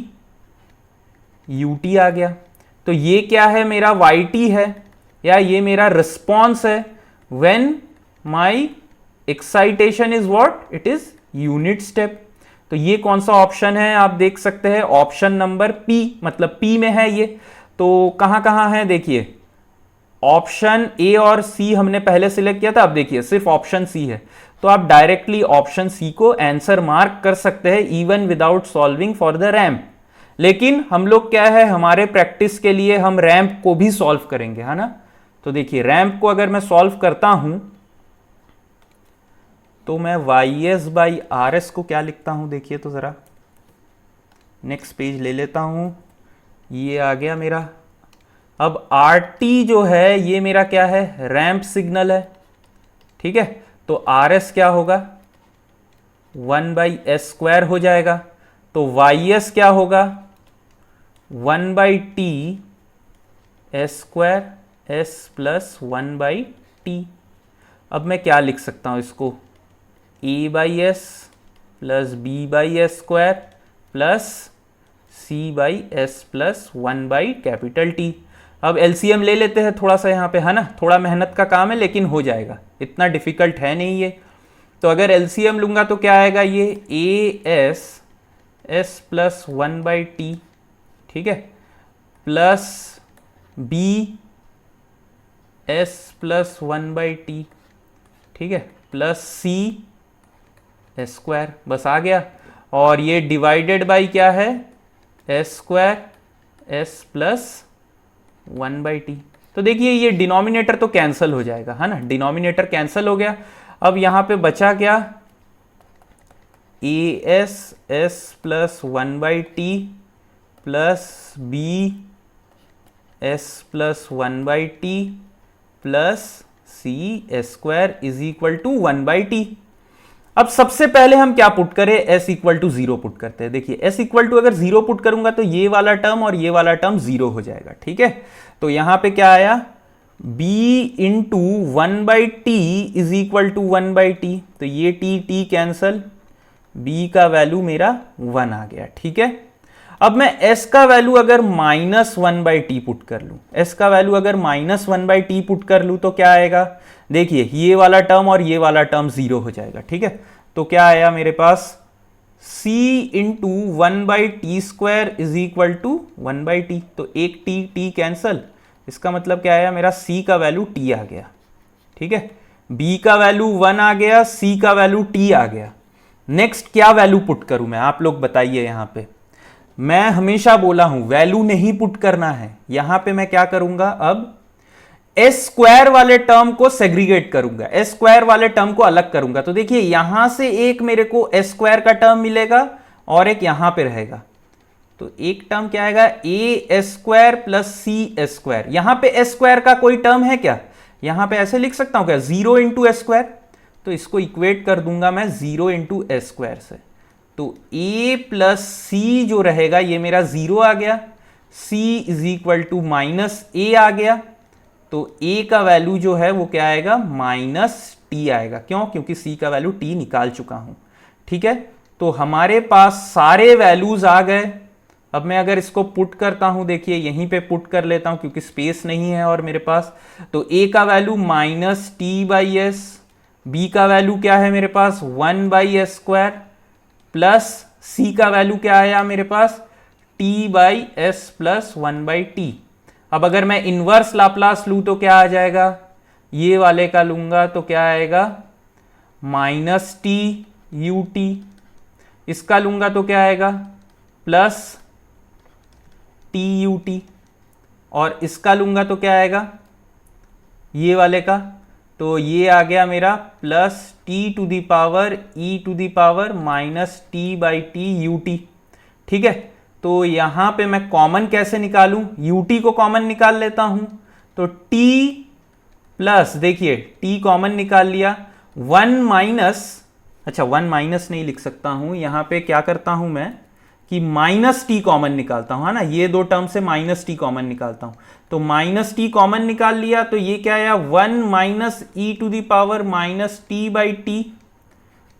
U T आ गया। तो ये क्या है मेरा, वाई टी है, या ये मेरा रिस्पॉन्स है when my excitation is what, it is unit step. तो ये कौन सा ऑप्शन है आप देख सकते हैं, ऑप्शन नंबर पी, मतलब पी में है ये। तो कहां कहां है, देखिए ऑप्शन ए और सी हमने पहले सिलेक्ट किया था, अब देखिए सिर्फ ऑप्शन सी है। तो आप डायरेक्टली ऑप्शन सी को आंसर मार्क कर सकते हैं even without solving for the ramp. लेकिन हम लोग क्या है, हमारे प्रैक्टिस के लिए हम रैम्प को भी सॉल्व करेंगे, है ना। तो देखिए रैम्प को अगर मैं सॉल्व करता हूं तो मैं Y S by R S को क्या लिखता हूं, देखिए तो जरा नेक्स्ट पेज ले लेता हूं, ये आ गया मेरा। अब आर टी जो है ये मेरा क्या है, रैंप सिग्नल है, ठीक है। तो आर एस क्या होगा, 1 बाई एस स्क्वायर हो जाएगा। तो वाई एस क्या होगा, 1 by T S square S plus 1 by T. अब मैं क्या लिख सकता हूं इसको, A by S plus B by S square plus C by S plus 1 by capital T. अब एलसीएम ले लेते हैं थोड़ा सा यहाँ पे, है ना, थोड़ा मेहनत का काम है लेकिन हो जाएगा, इतना डिफिकल्ट है नहीं ये। तो अगर एलसीएम लूंगा तो क्या आएगा, ये ए एस एस प्लस 1/t, ठीक है, plus B S plus 1/t, ठीक है, प्लस सी एस स्क्वायर, बस आ गया। और ये डिवाइडेड बाई क्या है, S square S plus 1/t। तो देखिए ये डिनोमिनेटर तो कैंसिल हो जाएगा, है ना, डिनोमिनेटर कैंसिल हो गया। अब यहां पे बचा क्या, A S S plus 1/t plus B S plus 1/t plus C S square is equal to 1/t। अब सबसे पहले हम क्या पुट करें, s इक्वल टू 0 पुट करते हैं। देखिए s इक्वल टू अगर 0 पुट करूंगा तो ये वाला टर्म और ये वाला टर्म 0 हो जाएगा, ठीक है। तो यहां पे क्या आया, b into 1/t is equal to 1/t, तो ये t कैंसल, b का वैल्यू मेरा 1 आ गया, ठीक है। अब मैं s का वैल्यू अगर -1/t पुट कर लूं, s का वैल्यू अगर -1/t पुट कर लूं तो क्या आएगा, देखिए ये वाला टर्म और ये वाला टर्म 0 हो जाएगा, ठीक है। तो क्या आया मेरे पास, c into 1/t square is equal to 1/t, तो एक t कैंसल, इसका मतलब क्या आया, मेरा c का वैल्यू t आ गया, ठीक है, b का वैल्यू 1 आ गया, c का वैल्यू t आ गया। नेक्स्ट क्या वैल्यू पुट करूं मैं, आप लोग बताइए। यहां पे मैं हमेशा बोला हूं वैल्यू नहीं पुट करना है, यहां पे मैं क्या करूंगा, अब एस स्क्वायर वाले टर्म को सेग्रीगेट करूंगा, एस स्क्वायर वाले टर्म को अलग करूंगा। तो देखिए यहां से एक मेरे को एस स्क्वायर का टर्म मिलेगा और एक यहां पे रहेगा, तो एक टर्म क्या आएगा, A S square plus C S square. यहां पे एस स्क्वायर का कोई टर्म है क्या, यहां पे ऐसे लिख सकता हूं क्या, 0 इंटू एस स्क्वायर, तो इसको इक्वेट कर दूंगा मैं 0 इंटू एस स्क्वायर से, तो a प्लस सी जो रहेगा ये मेरा 0 आ गया, c is equal to minus A आ गया, तो a का वैल्यू जो है वो क्या आएगा, -t आएगा। क्यों, क्योंकि c का वैल्यू t निकाल चुका हूं, ठीक है। तो हमारे पास सारे वैल्यूज आ गए। अब मैं अगर इसको पुट करता हूं, देखिए यहीं पे पुट कर लेता हूं क्योंकि स्पेस नहीं है और मेरे पास, तो a का वैल्यू -t/s, b का वैल्यू क्या है मेरे पास 1/s स्क्वायर, प्लस c का वैल्यू क्या आया मेरे पास t/s प्लस 1/t। अब अगर मैं इनवर्स लाप्लास लूं तो क्या आ जाएगा, ये वाले का लूंगा तो क्या आएगा, -t/ut, इसका लूंगा तो क्या आएगा, +t/ut, और इसका लूंगा तो क्या आएगा, ये वाले का, तो ये आ गया मेरा +t⁻e⁻ -t/t/ut, ठीक है। तो यहां पे मैं कॉमन कैसे निकालूं, ut को कॉमन निकाल लेता हूं, तो t प्लस, देखिए t कॉमन निकाल लिया, 1 माइनस, अच्छा 1 माइनस नहीं लिख सकता हूं, यहां पे क्या करता हूं मैं कि -t कॉमन निकालता हूं, है ना, ये दो टर्म से -t कॉमन निकालता हूं, तो -t कॉमन निकाल लिया, तो ये क्या आया 1 - e⁻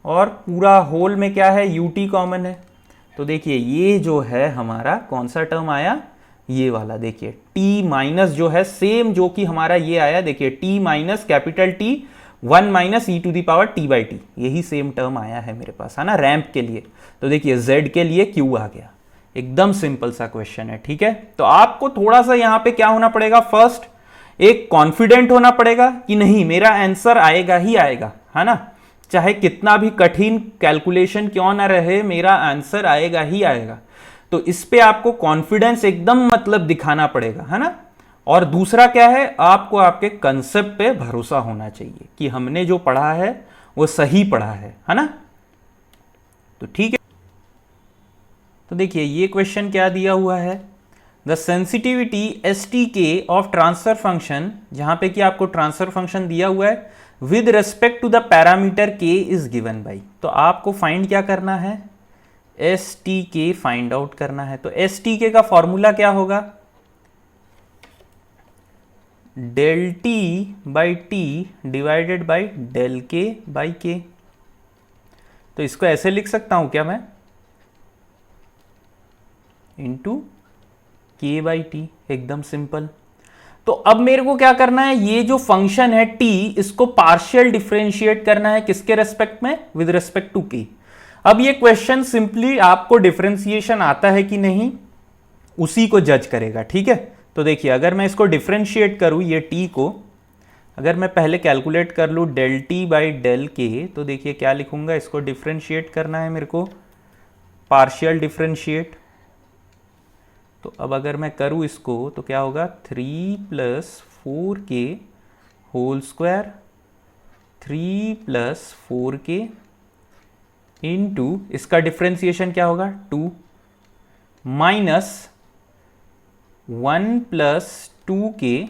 और पूरा होल में क्या है, ut कॉमन है। तो देखिए ये जो है हमारा कौन सा टर्म आया, ये वाला, देखिए t माइनस जो है सेम जो कि हमारा ये आया, देखिए t minus capital T 1 - e⁻t/t, यही सेम टर्म आया है मेरे पास, है ना, रैंप के लिए। तो देखिए z के लिए q आ गया, एकदम सिंपल सा क्वेश्चन है, ठीक है। तो आपको थोड़ा सा यहां पे क्या होना पड़ेगा, फर्स्ट एक कॉन्फिडेंट होना पड़ेगा कि नहीं मेरा आंसर आएगा ही आएगा, है ना, चाहे कितना भी कठिन कैलकुलेशन क्यों ना रहे, मेरा आंसर आएगा ही आएगा। तो इस पे आपको कॉन्फिडेंस एकदम मतलब दिखाना पड़ेगा, है ना। और दूसरा क्या है, आपको आपके कंसेप्ट पे भरोसा होना चाहिए कि हमने जो पढ़ा है वो सही पढ़ा है ना। तो ठीक है, तो देखिए ये क्वेश्चन क्या दिया हुआ है, the sensitivity STK of transfer function, जहां पे कि आपको ट्रांसफर फंक्शन दिया हुआ है with respect to the parameter k is given by. तो आपको फाइंड क्या करना है, STK फाइंड आउट करना है। तो STK का फॉर्मूला क्या होगा, del t by T divided by del k by k। तो इसको ऐसे लिख सकता हूं क्या मैं, इंटू k बाई टी, एकदम सिंपल। तो अब मेरे को क्या करना है, ये जो फंक्शन है t, इसको पार्शियल डिफरेंशिएट करना है, किसके रेस्पेक्ट में, विद रेस्पेक्ट टू k। अब ये क्वेश्चन सिंपली आपको डिफरेंशिएशन आता है कि नहीं उसी को जज करेगा, ठीक है। तो देखिए अगर मैं इसको डिफरेंशिएट करूं ये t को, अगर मैं पहले कैलकुलेट कर लूं डेल टी बाई डेल के, तो देखिए क्या लिखूंगा, इसको डिफरेंशिएट करना है मेरे को, पार्शियल डिफरेंशिएट। तो अब अगर मैं करूं इसको तो क्या होगा, 3 plus 4k whole square 3 plus 4k into इसका डिफरेंशिएशन क्या होगा 2 माइनस 1 प्लस 2k,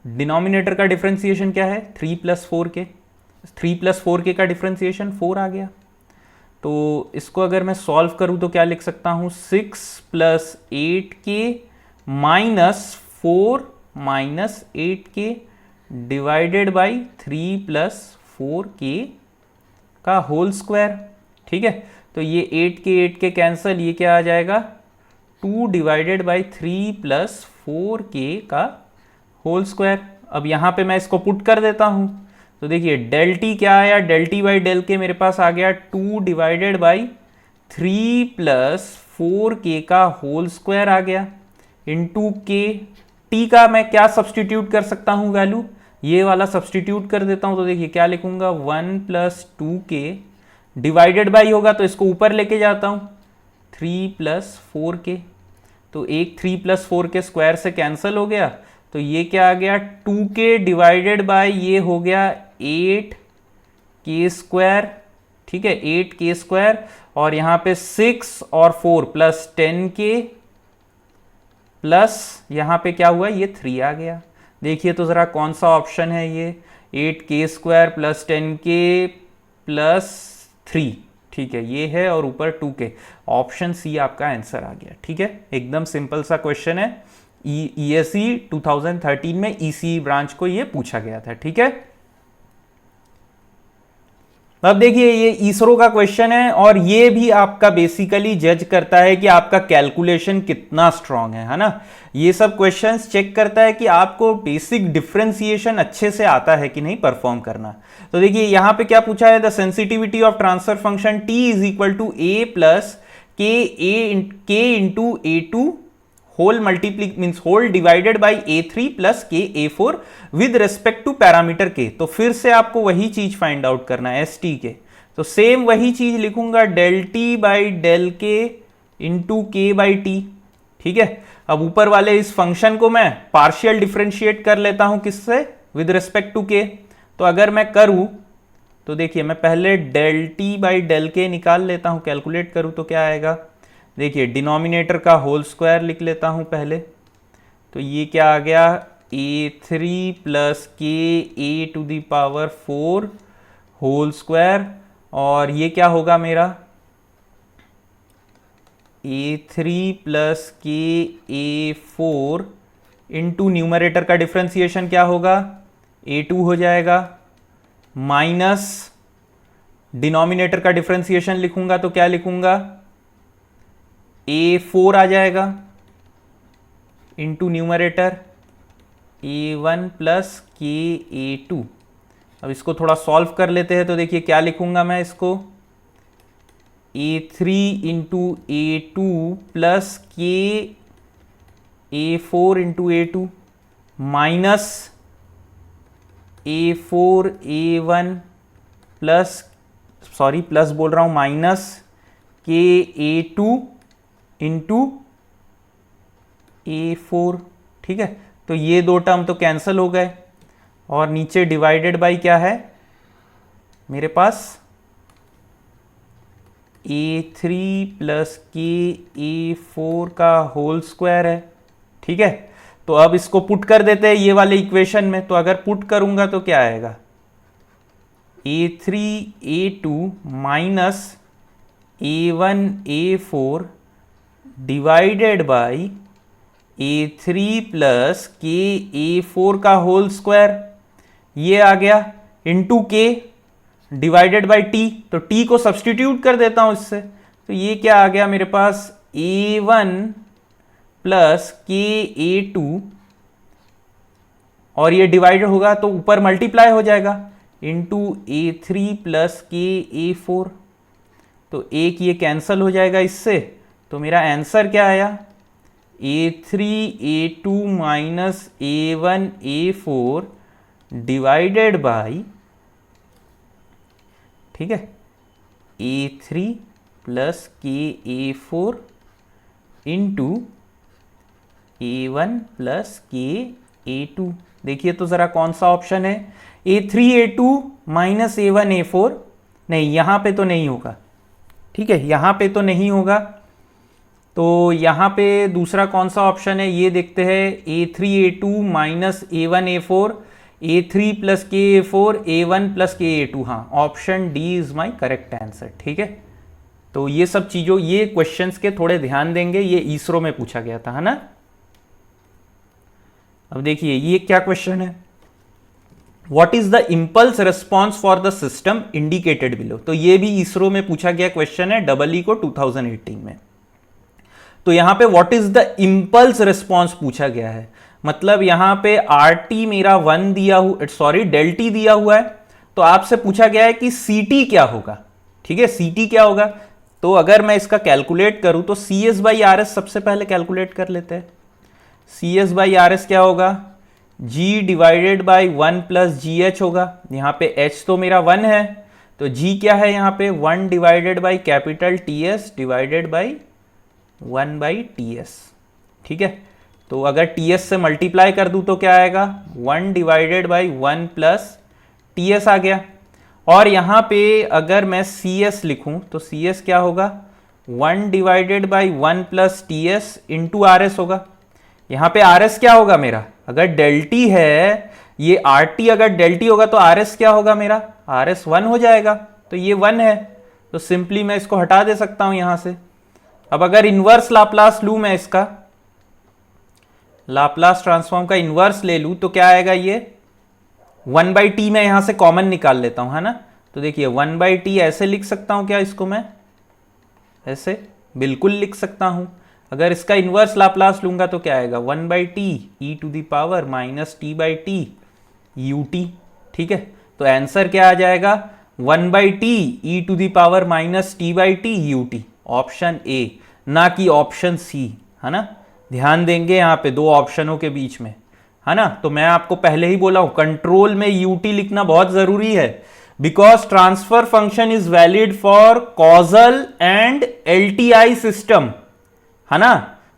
डिनोमिनेटर का डिफरेंशिएशन क्या है 3 प्लस 4k, 3 प्लस 4k का डिफरेंशिएशन 4 आ गया। तो इसको अगर मैं सॉल्व करूं तो क्या लिख सकता हूं, 6 plus 8k minus 4 minus 8k divided by 3 plus 4k का होल स्क्वायर, ठीक है। तो ये 8k कैंसल, ये क्या आ जाएगा 2 डिवाइडेड बाई 3 प्लस 4k का होल स्क्वायर। अब यहाँ पे मैं इसको पुट कर देता हूँ, तो देखिए डेल टी क्या आया, डेल टी बाई डेल के मेरे पास आ गया 2 डिवाइडेड बाई 3 प्लस 4k का होल स्क्वायर आ गया इंटू के। टी का मैं क्या सब्सटीट्यूट कर सकता हूँ वैल्यू, ये वाला सब्सटीट्यूट कर देता हूँ। तो देखिए क्या लिखूंगा 1 प्लस 2k डिवाइडेड बाई होगा तो इसको ऊपर लेके जाता हूँ 3 प्लस 4k, तो एक 3 प्लस 4k स्क्वायर से कैंसिल हो गया, तो ये क्या आ गया 2k डिवाइडेड बाई ये हो गया 8k स्क्वायर, ठीक है 8k स्क्वायर, और यहाँ पे 6 और 4 प्लस 10k प्लस यहाँ पे क्या हुआ ये 3 आ गया। देखिए तो ज़रा कौन सा ऑप्शन है ये, 8k square plus 10k plus 3, ठीक है ये है, और ऊपर 2k, ऑप्शन सी आपका आंसर आ गया, ठीक है। एकदम सिंपल सा क्वेश्चन है, ESE 2013 में ECE ब्रांच को ये पूछा गया था, ठीक है। अब देखिए ये इसरो का क्वेश्चन है, और ये भी आपका बेसिकली जज करता है कि आपका कैलकुलेशन कितना स्ट्रांग है ना। ये सब क्वेश्चंस चेक करता है कि आपको बेसिक डिफरेंशिएशन अच्छे से आता है कि नहीं परफॉर्म करना। तो देखिए यहां पे क्या पूछा है, the sensitivity of transfer function t is equal to a plus k into a2 whole multiply means whole divided by a3 plus k a4 with respect to parameter k। तो फिर से आपको वही चीज फाइंड आउट करना है S T के, तो सेम वही चीज लिखूंगा डेल टी बाई डेल के इंटू के बाई टी, ठीक है। अब ऊपर वाले इस फंक्शन को मैं पार्शियल डिफरेंशिएट कर लेता हूं किससे, विद रेस्पेक्ट टू के। तो अगर मैं करूं तो देखिए मैं पहले डेल टी बाई डेल के निकाल लेता हूं, कैलकुलेट करूं तो क्या आएगा, देखिए डिनोमिनेटर का होल स्क्वायर लिख लेता हूं पहले, तो ये क्या आ गया a3 plus K A to the power 4 whole square, और ये क्या होगा मेरा a3 प्लस के a4 इंटू न्यूमरेटर का डिफरेंशिएशन क्या होगा a2 हो जाएगा, माइनस डिनोमिनेटर का डिफरेंशिएशन लिखूंगा तो क्या लिखूंगा a4 आ जाएगा इंटू न्यूमरेटर a1 प्लस के a2। अब इसको थोड़ा सॉल्व कर लेते हैं, तो देखिए क्या लिखूंगा मैं इसको a3 इंटू a2 प्लस के a4 into a2 minus a4 a1 plus plus बोल रहा हूं माइनस के a2 इंटू a4, ठीक है। तो ये दो टर्म तो कैंसिल हो गए, और नीचे डिवाइडेड बाई क्या है मेरे पास a3 प्लस के a4 का होल स्क्वायर है, ठीक है। तो अब इसको पुट कर देते हैं ये वाले इक्वेशन में, तो अगर पुट करूंगा तो क्या आएगा a3 a2 minus a1 a4 divided by a3 plus के a4 का होल स्क्वायर, ये आ गया इंटू के डिवाइडेड बाई टी, तो टी को सब्सटीट्यूट कर देता हूं इससे, तो ये क्या आ गया मेरे पास a1 प्लस के a2, और ये डिवाइडेड होगा तो ऊपर मल्टीप्लाई हो जाएगा इंटू a3 प्लस के a4। तो एक ये कैंसिल हो जाएगा इससे, तो मेरा आंसर क्या आया, A3 A2 minus A1 A4 divided by, ठीक है, A3 plus KA4 into A1 plus KA2। देखिए तो ज़रा कौन सा ऑप्शन है, A3 A2 minus A1 A4, नहीं यहाँ पे तो नहीं होगा, ठीक है, यहाँ पे तो नहीं होगा। तो यहाँ पे दूसरा कौन सा ऑप्शन है ये देखते हैं, A3 A2 minus A1 A4, A3 plus KA4 A1 plus KA2, हाँ option D is my correct answer, ठीक है। तो ये सब चीज़ों, ये क्वेश्चंस के थोड़े ध्यान देंगे, ये इसरो में पूछा गया था, है ना। अब देखिए ये क्या क्वेश्चन है, what is the impulse response for the system indicated below. तो ये भी इसरो में पूछा गया क्वेश्चन है, EE को 2018 में। तो यहां पे what is the impulse response पूछा गया है, मतलब यहां पे RT मेरा 1 दिया हुआ, सॉरी डेल्टी दिया हुआ है, तो आपसे पूछा गया है कि CT क्या होगा, ठीक है, CT क्या होगा। तो अगर मैं इसका कैलकुलेट करूं तो CS बाई RS सबसे पहले कैलकुलेट कर लेते हैं। CS बाई RS क्या होगा, G divided by 1 plus GH होगा, यहाँ पे H तो मेरा 1 है, तो G क्या है यहाँ पे 1 divided by capital TS divided by 1 by TS, ठीक है। तो अगर TS से मल्टीप्लाई कर दूं तो क्या आएगा, 1 डिवाइडेड बाई 1 प्लस TS आ गया। और यहाँ पे अगर मैं CS लिखूं तो CS क्या होगा, 1 divided by 1 plus TS into RS होगा। यहाँ पे RS क्या होगा मेरा, अगर डेल्टी है, ये RT अगर डेल्टी होगा तो RS क्या होगा मेरा, RS 1 हो जाएगा, तो ये 1 है, तो सिंपली मैं इसको हटा दे सकता हूं यहां से। अब अगर इनवर्स लाप्लास लूं, मैं इसका लाप्लास ट्रांसफॉर्म का इनवर्स ले लूं तो क्या आएगा, ये 1/t मैं यहां से कॉमन निकाल लेता हूं, है ना। तो देखिए 1/t ऐसे लिख सकता हूं क्या, इसको मैं ऐसे बिल्कुल लिख सकता हूं। अगर इसका इनवर्स लाप्लास लूंगा तो क्या आएगा, 1/t e to the power minus t/t ut, ठीक है। तो आंसर क्या आ जाएगा, 1/t e to the power minus t/t ut, option A, ना कि ऑप्शन सी, है ना। ध्यान देंगे यहाँ पे दो ऑप्शनों के बीच में, है ना। तो मैं आपको पहले ही बोला हूं, कंट्रोल में ut लिखना बहुत जरूरी है, because transfer function is valid for causal and LTI system, है ना।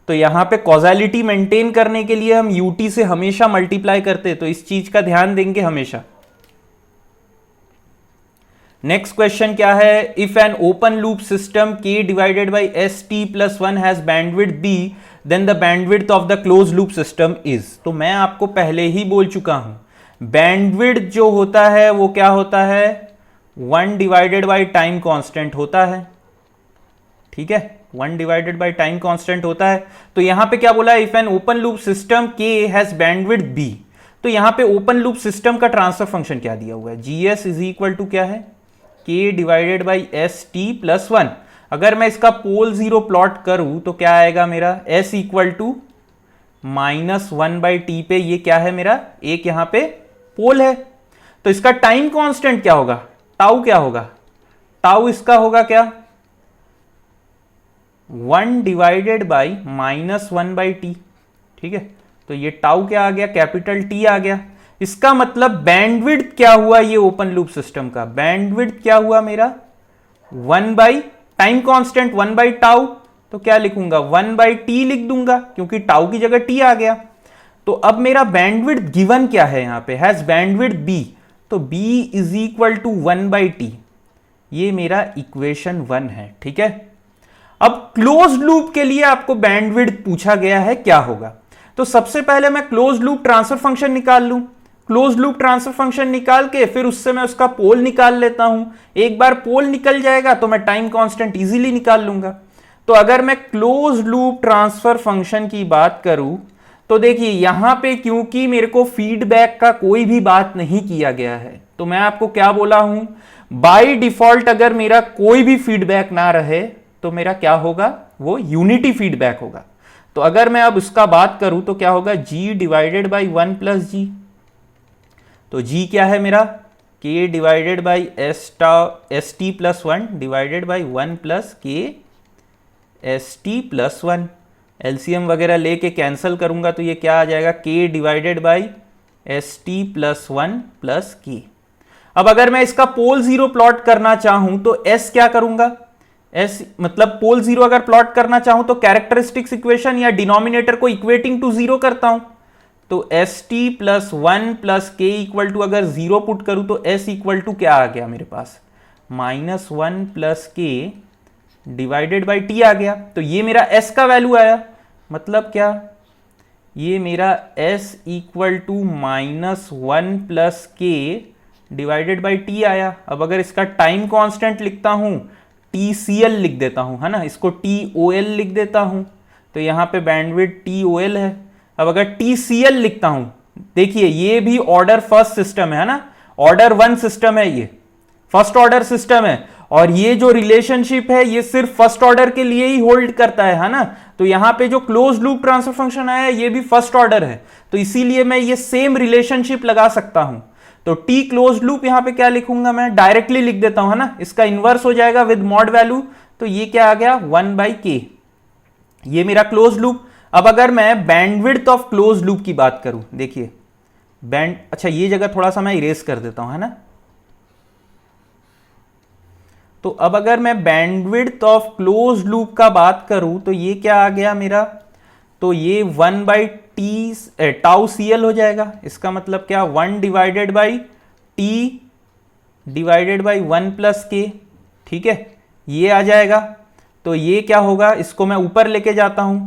तो यहां पे कॉजैलिटी मेंटेन करने के लिए हम ut से हमेशा मल्टीप्लाई करते हैं, तो इस चीज का ध्यान देंगे हमेशा। नेक्स्ट क्वेश्चन क्या है, if an open loop system K divided by ST+1 has bandwidth B, then the bandwidth of the close loop system is. तो मैं आपको पहले ही बोल चुका हूं, बैंडविड्थ जो होता है वो क्या होता है, 1 डिवाइडेड बाई टाइम कांस्टेंट होता है, ठीक है, 1 डिवाइडेड बाई टाइम कांस्टेंट होता है। तो यहां पे क्या बोला है, if an open loop system K has bandwidth B, तो यहां पे ओपन लूप सिस्टम का ट्रांसफर फंक्शन क्या दिया हुआ है, GS इज इक्वल टू क्या है, K डिवाइडेड बाई ST+1। अगर मैं इसका पोल 0 प्लॉट करूं तो क्या आएगा मेरा, S इक्वल टू -1/t पे, ये क्या है मेरा, एक यहां पे पोल है। तो इसका टाइम कांस्टेंट क्या होगा, टाउ क्या होगा, टाउ इसका होगा क्या, 1 डिवाइडेड बाई -1/t, ठीक है। तो ये टाउ क्या आ गया, कैपिटल T आ गया। इसका मतलब बैंडविड्थ क्या हुआ, ये ओपन लूप सिस्टम का बैंडविड्थ क्या हुआ मेरा, 1 by time constant 1 by tau, तो क्या लिखूंगा 1/t लिख दूंगा, क्योंकि टाउ की जगह t आ गया। तो अब मेरा बैंडविड्थ गिवन क्या है, यहां पे हैज बैंडविड्थ b, तो b is equal to 1/t, ये मेरा इक्वेशन 1 है, ठीक है। अब क्लोज लूप के लिए आपको बैंडविड्थ पूछा गया है, क्या होगा। तो सबसे पहले मैं क्लोज लूप ट्रांसफर फंक्शन निकाल लूं, क्लोज लूप ट्रांसफर फंक्शन निकाल के फिर उससे मैं उसका पोल निकाल लेता हूं। एक बार पोल निकल जाएगा तो मैं टाइम कांस्टेंट इजीली निकाल लूंगा। तो अगर मैं क्लोज लूप ट्रांसफर फंक्शन की बात करूं तो देखिए यहां पे क्योंकि मेरे को फीडबैक का कोई भी बात नहीं किया गया है, तो मैं आपको क्या बोला हूं, बाय डिफॉल्ट अगर मेरा कोई भी फीडबैक ना रहे तो मेरा क्या होगा, वो यूनिटी फीडबैक होगा। तो अगर मैं अब उसका बात करूं तो क्या होगा, G divided by 1 plus G। तो G क्या है मेरा, k divided by S T plus one divided by 1 plus K S T plus one. LCM वगैरह लेके कैंसिल करूंगा तो ये क्या आ जाएगा, k divided by S T plus one plus के। अब अगर मैं इसका पोल जीरो प्लॉट करना चाहूं तो s क्या करूंगा, s मतलब पोल जीरो अगर प्लॉट करना चाहूं तो कैरेक्टरिस्टिक्स इक्वेशन या डिनोमिनेटर को इक्वेटिंग टू जीरो करता हूं। तो S T plus one plus के इक्वल टू अगर जीरो पुट करूं तो s इक्वल टू क्या आ गया मेरे पास, minus one plus K divided by T आ गया। तो ये मेरा s का वैल्यू आया, मतलब क्या, ये मेरा s equal to minus one plus K divided by T आया। अब अगर इसका टाइम कांस्टेंट लिखता हूं, TCL लिख देता हूं, है ना, इसको TOL लिख देता हूं, तो यहां पे बैंडविड्थ TOL है। अब अगर TCL लिखता हूं, देखिए ये भी ऑर्डर फर्स्ट सिस्टम है ना, ऑर्डर वन सिस्टम है, ये फर्स्ट ऑर्डर सिस्टम है, और ये जो रिलेशनशिप है ये सिर्फ फर्स्ट ऑर्डर के लिए ही होल्ड करता है ना। तो यहां पे जो क्लोज लूप ट्रांसफर फंक्शन आया ये भी फर्स्ट ऑर्डर है, तो इसीलिए मैं ये सेम रिलेशनशिप लगा सकता हूं। तो टी क्लोज लूप यहां पे क्या लिखूंगा, मैं डायरेक्टली लिख देता हूं, है ना, इसका इनवर्स हो जाएगा विद मॉड वैल्यू, तो ये क्या आ गया 1 बाई के, ये मेरा क्लोज लूप। अब अगर मैं बैंडविड्थ ऑफ क्लोज लूप की बात करूं, देखिए बैंड, अच्छा ये जगह थोड़ा सा मैं इरेज कर देता हूं, है ना। तो अब अगर मैं बैंडविड्थ ऑफ क्लोज लूप का बात करूं तो ये क्या आ गया मेरा, तो ये 1 by T tau C L हो जाएगा। इसका मतलब क्या, 1 divided by T divided by 1 plus K, ठीक है, ये आ जाएगा। तो ये क्या होगा, इसको मैं ऊपर लेके जाता हूं,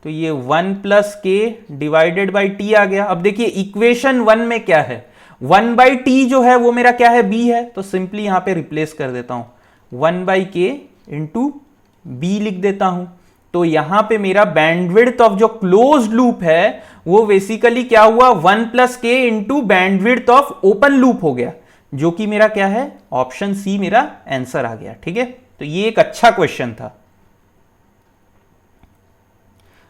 तो ये 1 plus K divided by T आ गया। अब देखिए इक्वेशन 1 में क्या है, 1 बाई टी जो है वो मेरा क्या है, बी है, तो सिंपली यहां पे रिप्लेस कर देता हूं, 1 बाई के इंटू बी लिख देता हूं। तो यहां पे मेरा बैंडविड्थ ऑफ जो क्लोज लूप है वो बेसिकली क्या हुआ, 1 प्लस के into bandwidth of open loop हो गया, जो कि मेरा क्या है, ऑप्शन सी मेरा आंसर आ गया, ठीक है। तो ये एक अच्छा क्वेश्चन था।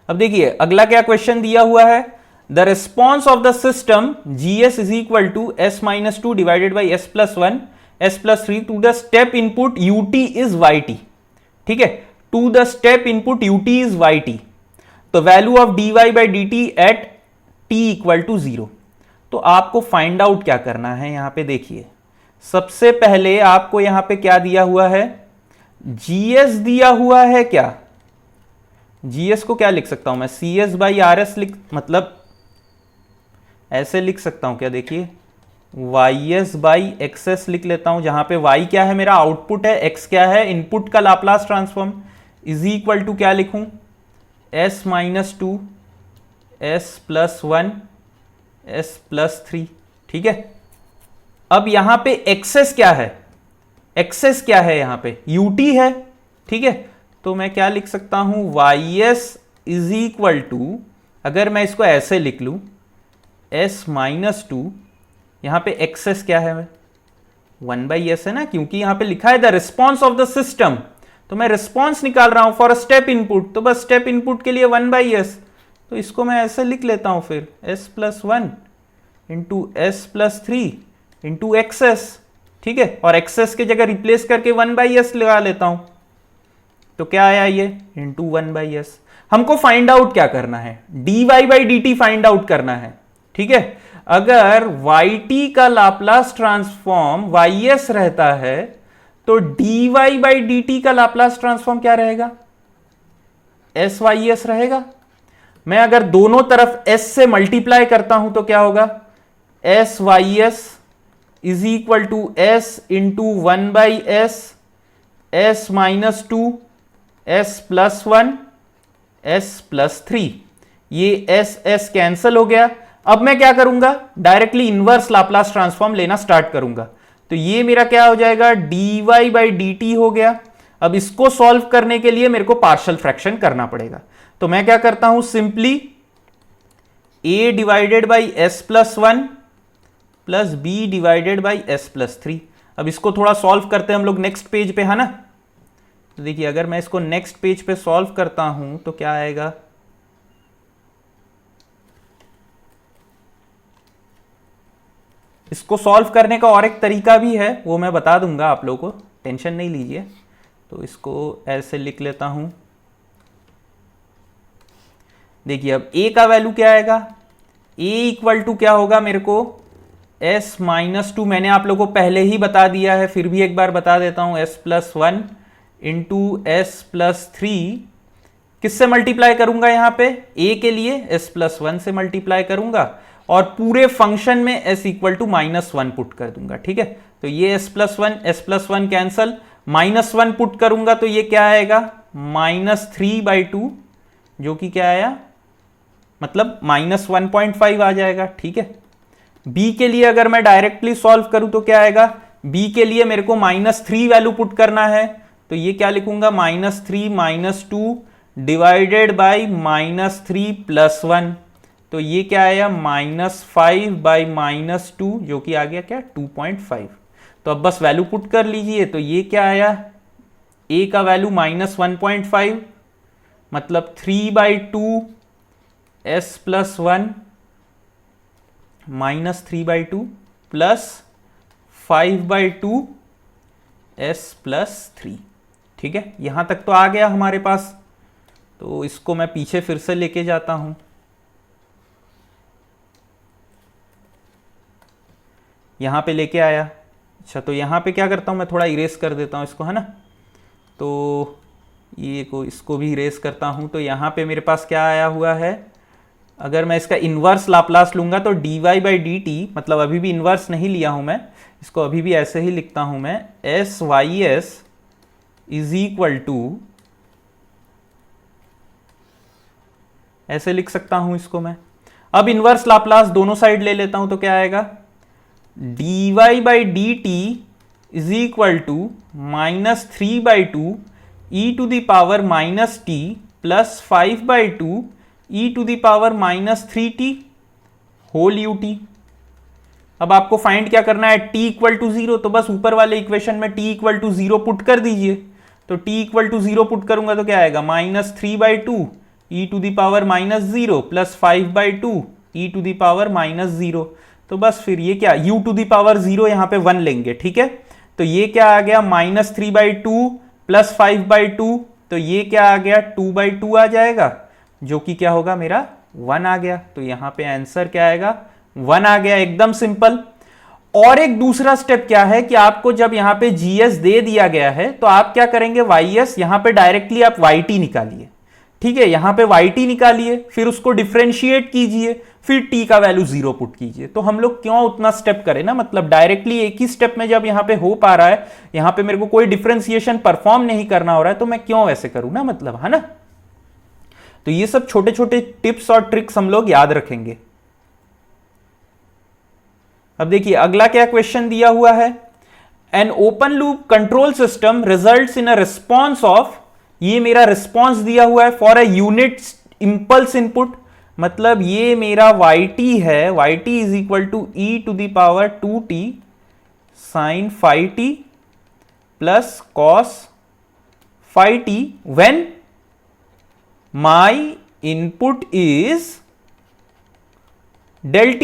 अब देखिए अगला क्या क्वेश्चन दिया हुआ है, the response of the system GS is equal to S minus two divided by S plus one S plus three to the step input UT is YT, ठीक है, to the step input UT is YT, तो value of dy by dt at t equal to 0। तो आपको find out क्या करना है, यहां पे देखिए सबसे पहले आपको यहां पे क्या दिया हुआ है, GS दिया हुआ है, क्या GS को क्या लिख सकता हूं मैं, CS बाई RS लिख, मतलब ऐसे लिख सकता हूं क्या, देखिए YS बाई XS लिख लेता हूं, जहां पे Y क्या है मेरा आउटपुट है, X क्या है इनपुट का Laplace transform, is equal to क्या लिखूं, S minus two S plus one S plus three, ठीक है। अब यहां पे एक्सेस क्या है, एक्सेस क्या है, यहां पे UT है, ठीक है, तो मैं क्या लिख सकता हूं, YS इज इक्वल टू, अगर मैं इसको ऐसे लिख लूं, S माइनस टू, यहां पे एक्सेस क्या है 1 बाई एस है ना, क्योंकि यहां पे लिखा है the response of the system, तो मैं रिस्पॉन्स निकाल रहा हूं फॉर अ स्टेप इनपुट, तो बस स्टेप इनपुट के लिए 1 बाई एस, तो इसको मैं ऐसे लिख लेता हूं फिर S plus one into S plus three into X S, ठीक है, और एक्सेस की जगह रिप्लेस करके 1 बाई एस लगा लेता हूं, तो क्या आया ये इंटू 1 बाई एस। हमको फाइंड आउट क्या करना है, dy by dt find out करना है, ठीक है। अगर yt का लाप्लास ट्रांसफॉर्म ys रहता है तो dy बाई dt का लाप्लास ट्रांसफॉर्म क्या रहेगा, sys रहेगा। मैं अगर दोनों तरफ s से मल्टीप्लाई करता हूं तो क्या होगा, sys is equal to s into 1 by s minus two S plus one S plus three, ये S कैंसल हो गया। अब मैं क्या करूंगा, डायरेक्टली इनवर्स लाप्लास ट्रांसफॉर्म लेना स्टार्ट करूंगा, तो ये मेरा क्या हो जाएगा, dy बाई dt हो गया। अब इसको सॉल्व करने के लिए मेरे को पार्शियल फ्रैक्शन करना पड़ेगा, तो मैं क्या करता हूं, simply a divided by s plus one plus b divided by s plus three. अब इसको थोड़ा सॉल्व करते हैं हम लोग नेक्स्ट पेज पे, है ना। तो देखिए अगर मैं इसको नेक्स्ट पेज पे सॉल्व करता हूं तो क्या आएगा, इसको सॉल्व करने का और एक तरीका भी है, वो मैं बता दूंगा आप लोगों को, टेंशन नहीं लीजिए। तो इसको ऐसे लिख लेता हूं। देखिए अब a का वैल्यू क्या आएगा, a इक्वल टू क्या होगा मेरे को, s माइनस टू, मैंने आप लोगों को पहले ही बता दिया है, फिर भी एक बार बता देता हूं, s plus one into S plus three, किससे मल्टीप्लाई करूंगा यहाँ पे, a के लिए s प्लस वन से मल्टीप्लाई करूंगा और पूरे फंक्शन में s equal to minus one put कर दूंगा। ठीक है, तो ये s plus one cancel, minus one put करूंगा तो ये क्या आएगा, -3/2, जो कि क्या आया, मतलब -1.5 आ जाएगा। ठीक है, b के लिए अगर मैं डायरेक्टली सॉल्व करूं तो क्या आएगा, b के लिए मेरे को -3 वैल्यू पुट करना है, तो ये क्या लिखूंगा, -3 - 2 डिवाइडेड बाई -3 + 1, तो ये क्या आया, -5/- 2, जो कि आ गया क्या, 2.5। तो अब बस वैल्यू पुट कर लीजिए, तो ये क्या आया, a का वैल्यू -1.5, मतलब 3/2 s plus 1 -3/2 plus 5/2 s plus 3। ठीक है, यहां तक तो आ गया हमारे पास, तो इसको मैं पीछे फिर से लेके जाता हूं। यहां पे लेके आया, अच्छा तो यहां पे क्या करता हूं, मैं थोड़ा इरेज कर देता हूं इसको, है ना, तो ये को इसको भी इरेज करता हूं। तो यहां पे मेरे पास क्या आया हुआ है, अगर मैं इसका इन्वर्स लाप्लास लूंगा तो dy/dt, मतलब अभी भी इन्वर्स नहीं लिया हूं मैं, इसको अभी भी ऐसे ही लिखता हूं मैं, sys इज इक्वल टू, ऐसे लिख सकता हूं इसको मैं। अब इन्वर्स लाप्लास दोनों साइड ले लेता हूं तो क्या आएगा, dy/dt is equal to -3/2 e⁻t plus 5/2 e⁻3t whole ut। अब आपको फाइंड क्या करना है, t इक्वल टू 0, तो बस ऊपर वाले इक्वेशन में t इक्वल टू 0 पुट कर दीजिए। तो t इक्वल टू 0 पुट करूंगा तो क्या आएगा, -3/2 e⁻0 प्लस 5/2 e⁻0। तो बस फिर ये क्या, u⁻0 यहां पे 1 लेंगे। ठीक है, तो ये क्या आ गया, -3/2 प्लस 5/2, तो ये क्या आ गया, 2/2 आ जाएगा, जो कि क्या होगा मेरा 1 आ गया। तो यहां पे आंसर क्या आएगा, 1 आ गया, एकदम सिंपल। और एक दूसरा स्टेप क्या है कि आपको जब यहां पे जीएस दे दिया गया है तो आप क्या करेंगे, वाईएस, यहां पे डायरेक्टली आप वाईटी निकालिए। ठीक है, यहां पे वाईटी निकालिए, फिर उसको डिफरेंशिएट कीजिए, फिर टी का वैल्यू 0 पुट कीजिए। तो हम लोग क्यों उतना स्टेप करें ना, मतलब डायरेक्टली एक ही स्टेप में जब यहां पे हो पा रहा है, यहां पे मेरे को कोई डिफरेंशिएशन परफॉर्म नहीं करना हो रहा है, तो मैं क्यों वैसे करूं ना, मतलब, है ना। तो ये सब छोटे छोटे टिप्स और ट्रिक्स हम लोग याद रखेंगे। अब देखिए अगला क्या क्वेश्चन दिया हुआ है, an open loop control system results in a response of, ये मेरा रिस्पॉन्स दिया हुआ है for a unit impulse input, मतलब ये मेरा yt है, yt is equal to e⁻2t sin phi t plus cos phi t when my input is del t।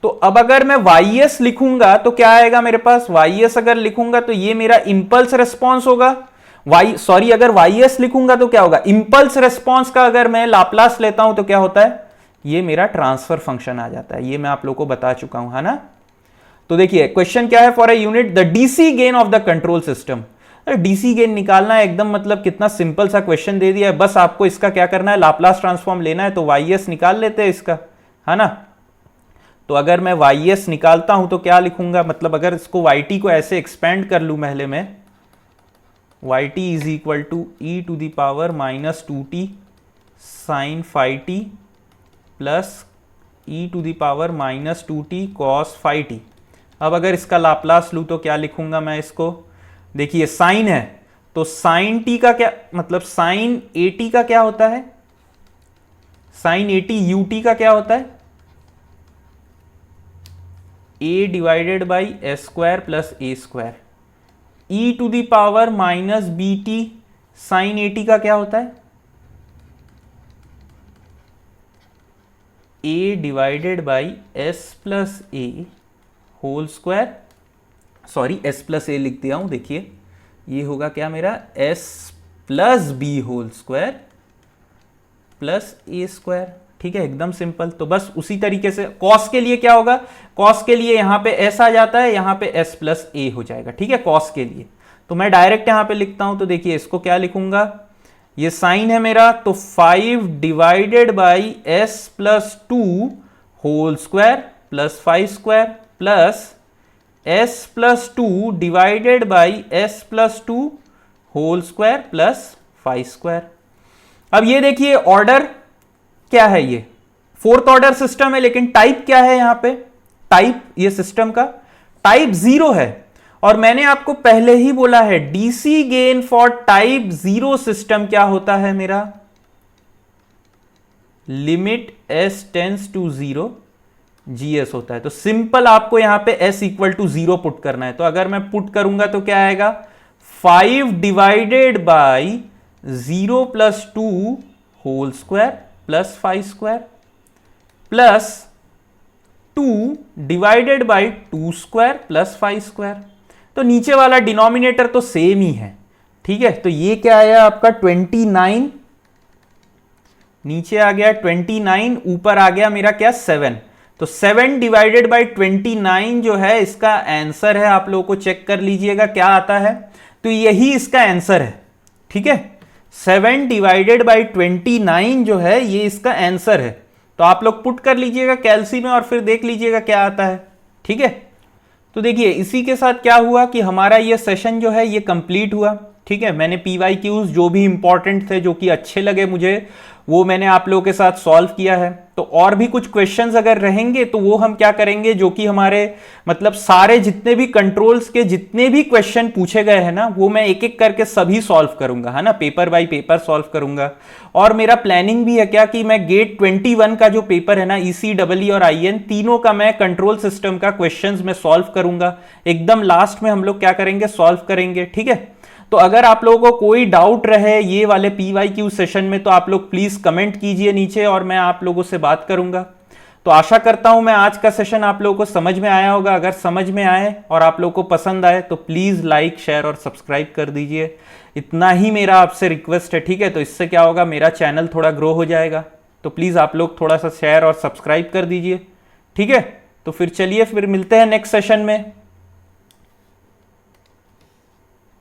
तो अब अगर मैं ys लिखूंगा तो क्या आएगा मेरे पास, ys अगर लिखूंगा तो ये मेरा इंपल्स रिस्पॉन्स होगा, अगर ys लिखूंगा तो क्या होगा, इंपल्स रिस्पॉन्स का अगर मैं लाप्लास लेता हूं तो क्या होता है, ये मेरा ट्रांसफर फंक्शन आ जाता है। ये मैं आप लोगों को बता चुका हूं, है ना। तो देखिए क्वेश्चन क्या है, for a unit the DC gain of the control system, DC gain निकालना है एकदम, मतलब कितना सिंपल सा क्वेश्चन दे दिया है, बस आपको इसका क्या करना है, लाप्लास ट्रांसफॉर्म लेना है। तो ys निकाल लेते हैं इसका, है ना। तो अगर मैं ys निकालता हूं तो क्या लिखूंगा, मतलब अगर इसको yt को ऐसे एक्सपेंड कर लूं पहले में, yt is equal to e⁻−2t sin phi t plus e⁻−2t cos phi t। अब अगर इसका लाप्लास लूं तो क्या लिखूंगा मैं इसको, देखिए साइन है तो साइन t का क्या मतलब, साइन at का क्या होता है, साइन at ut का क्या होता है, a divided by s square plus a square. e⁻−bt sine at का क्या होता है, a divided by s plus a whole square, sorry S plus A लिख दिया हूं, देखिए ये होगा क्या मेरा S plus B whole square plus A square. ठीक है, एकदम सिंपल। तो बस उसी तरीके से कॉस के लिए क्या होगा, कॉस के लिए यहां पे एस आ जाता है, यहां पे एस प्लस ए हो जाएगा। ठीक है, कॉस के लिए तो मैं डायरेक्ट यहां पे लिखता हूं, तो देखिए इसको क्या लिखूंगा, ये साइन है मेरा, तो 5 divided by S plus 2 whole square plus 5 square plus S plus 2 divided by S plus 2 whole square plus 5 square. अब ये देखिए ऑर्डर क्या है, ये फोर्थ ऑर्डर सिस्टम है, लेकिन टाइप क्या है यहां पे, टाइप ये सिस्टम का टाइप 0 है। और मैंने आपको पहले ही बोला है DC gain for type 0 system क्या होता है मेरा, limit S tends to 0 GS होता है। तो सिंपल आपको यहां पे s इक्वल टू 0 पुट करना है। तो अगर मैं पुट करूंगा तो क्या आएगा, 5 divided by 0 plus 2 whole square plus 5 square plus 2 divided by 2 square plus 5 square. तो नीचे वाला डिनोमिनेटर तो सेम ही है। ठीक है, तो ये क्या आया आपका 29, नीचे आ गया 29, ऊपर आ गया मेरा क्या 7। तो 7 डिवाइडेड बाई 29 जो है इसका आंसर है, आप लोगों को चेक कर लीजिएगा क्या आता है, तो यही इसका आंसर है। ठीक है, 7 डिवाइडेड बाई 29 जो है ये इसका आंसर है। तो आप लोग पुट कर लीजिएगा कैलसी में और फिर देख लीजिएगा क्या आता है। ठीक है, तो देखिए इसी के साथ क्या हुआ कि हमारा ये सेशन जो है ये कंप्लीट हुआ। ठीक है, मैंने PYQs जो भी इंपॉर्टेंट थे, जो कि अच्छे लगे मुझे, वो मैंने आप लोगों के साथ सॉल्व किया है। तो और भी कुछ क्वेश्चंस अगर रहेंगे तो वो हम क्या करेंगे, जो कि हमारे मतलब सारे जितने भी कंट्रोल्स के जितने भी क्वेश्चन पूछे गए हैं ना, वो मैं एक एक करके सभी सॉल्व करूंगा, है ना, पेपर बाय पेपर सॉल्व करूंगा। और मेरा प्लानिंग भी है क्या कि मैं गेट 21 का जो पेपर है ना, ECEE और IN तीनों का मैं कंट्रोल सिस्टम का क्वेश्चंस में सॉल्व करूंगा। एकदम लास्ट में हम लोग क्या करेंगे, सॉल्व करेंगे। ठीक है, तो अगर आप लोगों को कोई डाउट रहे ये वाले PYQ सेशन में तो आप लोग प्लीज कमेंट कीजिए नीचे और मैं आप लोगों से बात करूंगा। तो आशा करता हूं मैं आज का सेशन आप लोगों को समझ में आया होगा। अगर समझ में आए और आप लोगों को पसंद आए तो प्लीज लाइक शेयर और सब्सक्राइब कर दीजिए। इतना ही मेरा आपसे रिक्वेस्ट है। ठीक है, तो इससे क्या होगा, मेरा चैनल थोड़ा ग्रो हो जाएगा। तो प्लीज आप लोग थोड़ा सा शेयर और सब्सक्राइब कर दीजिए। ठीक है, तो फिर चलिए फिर मिलते हैं नेक्स्ट सेशन में।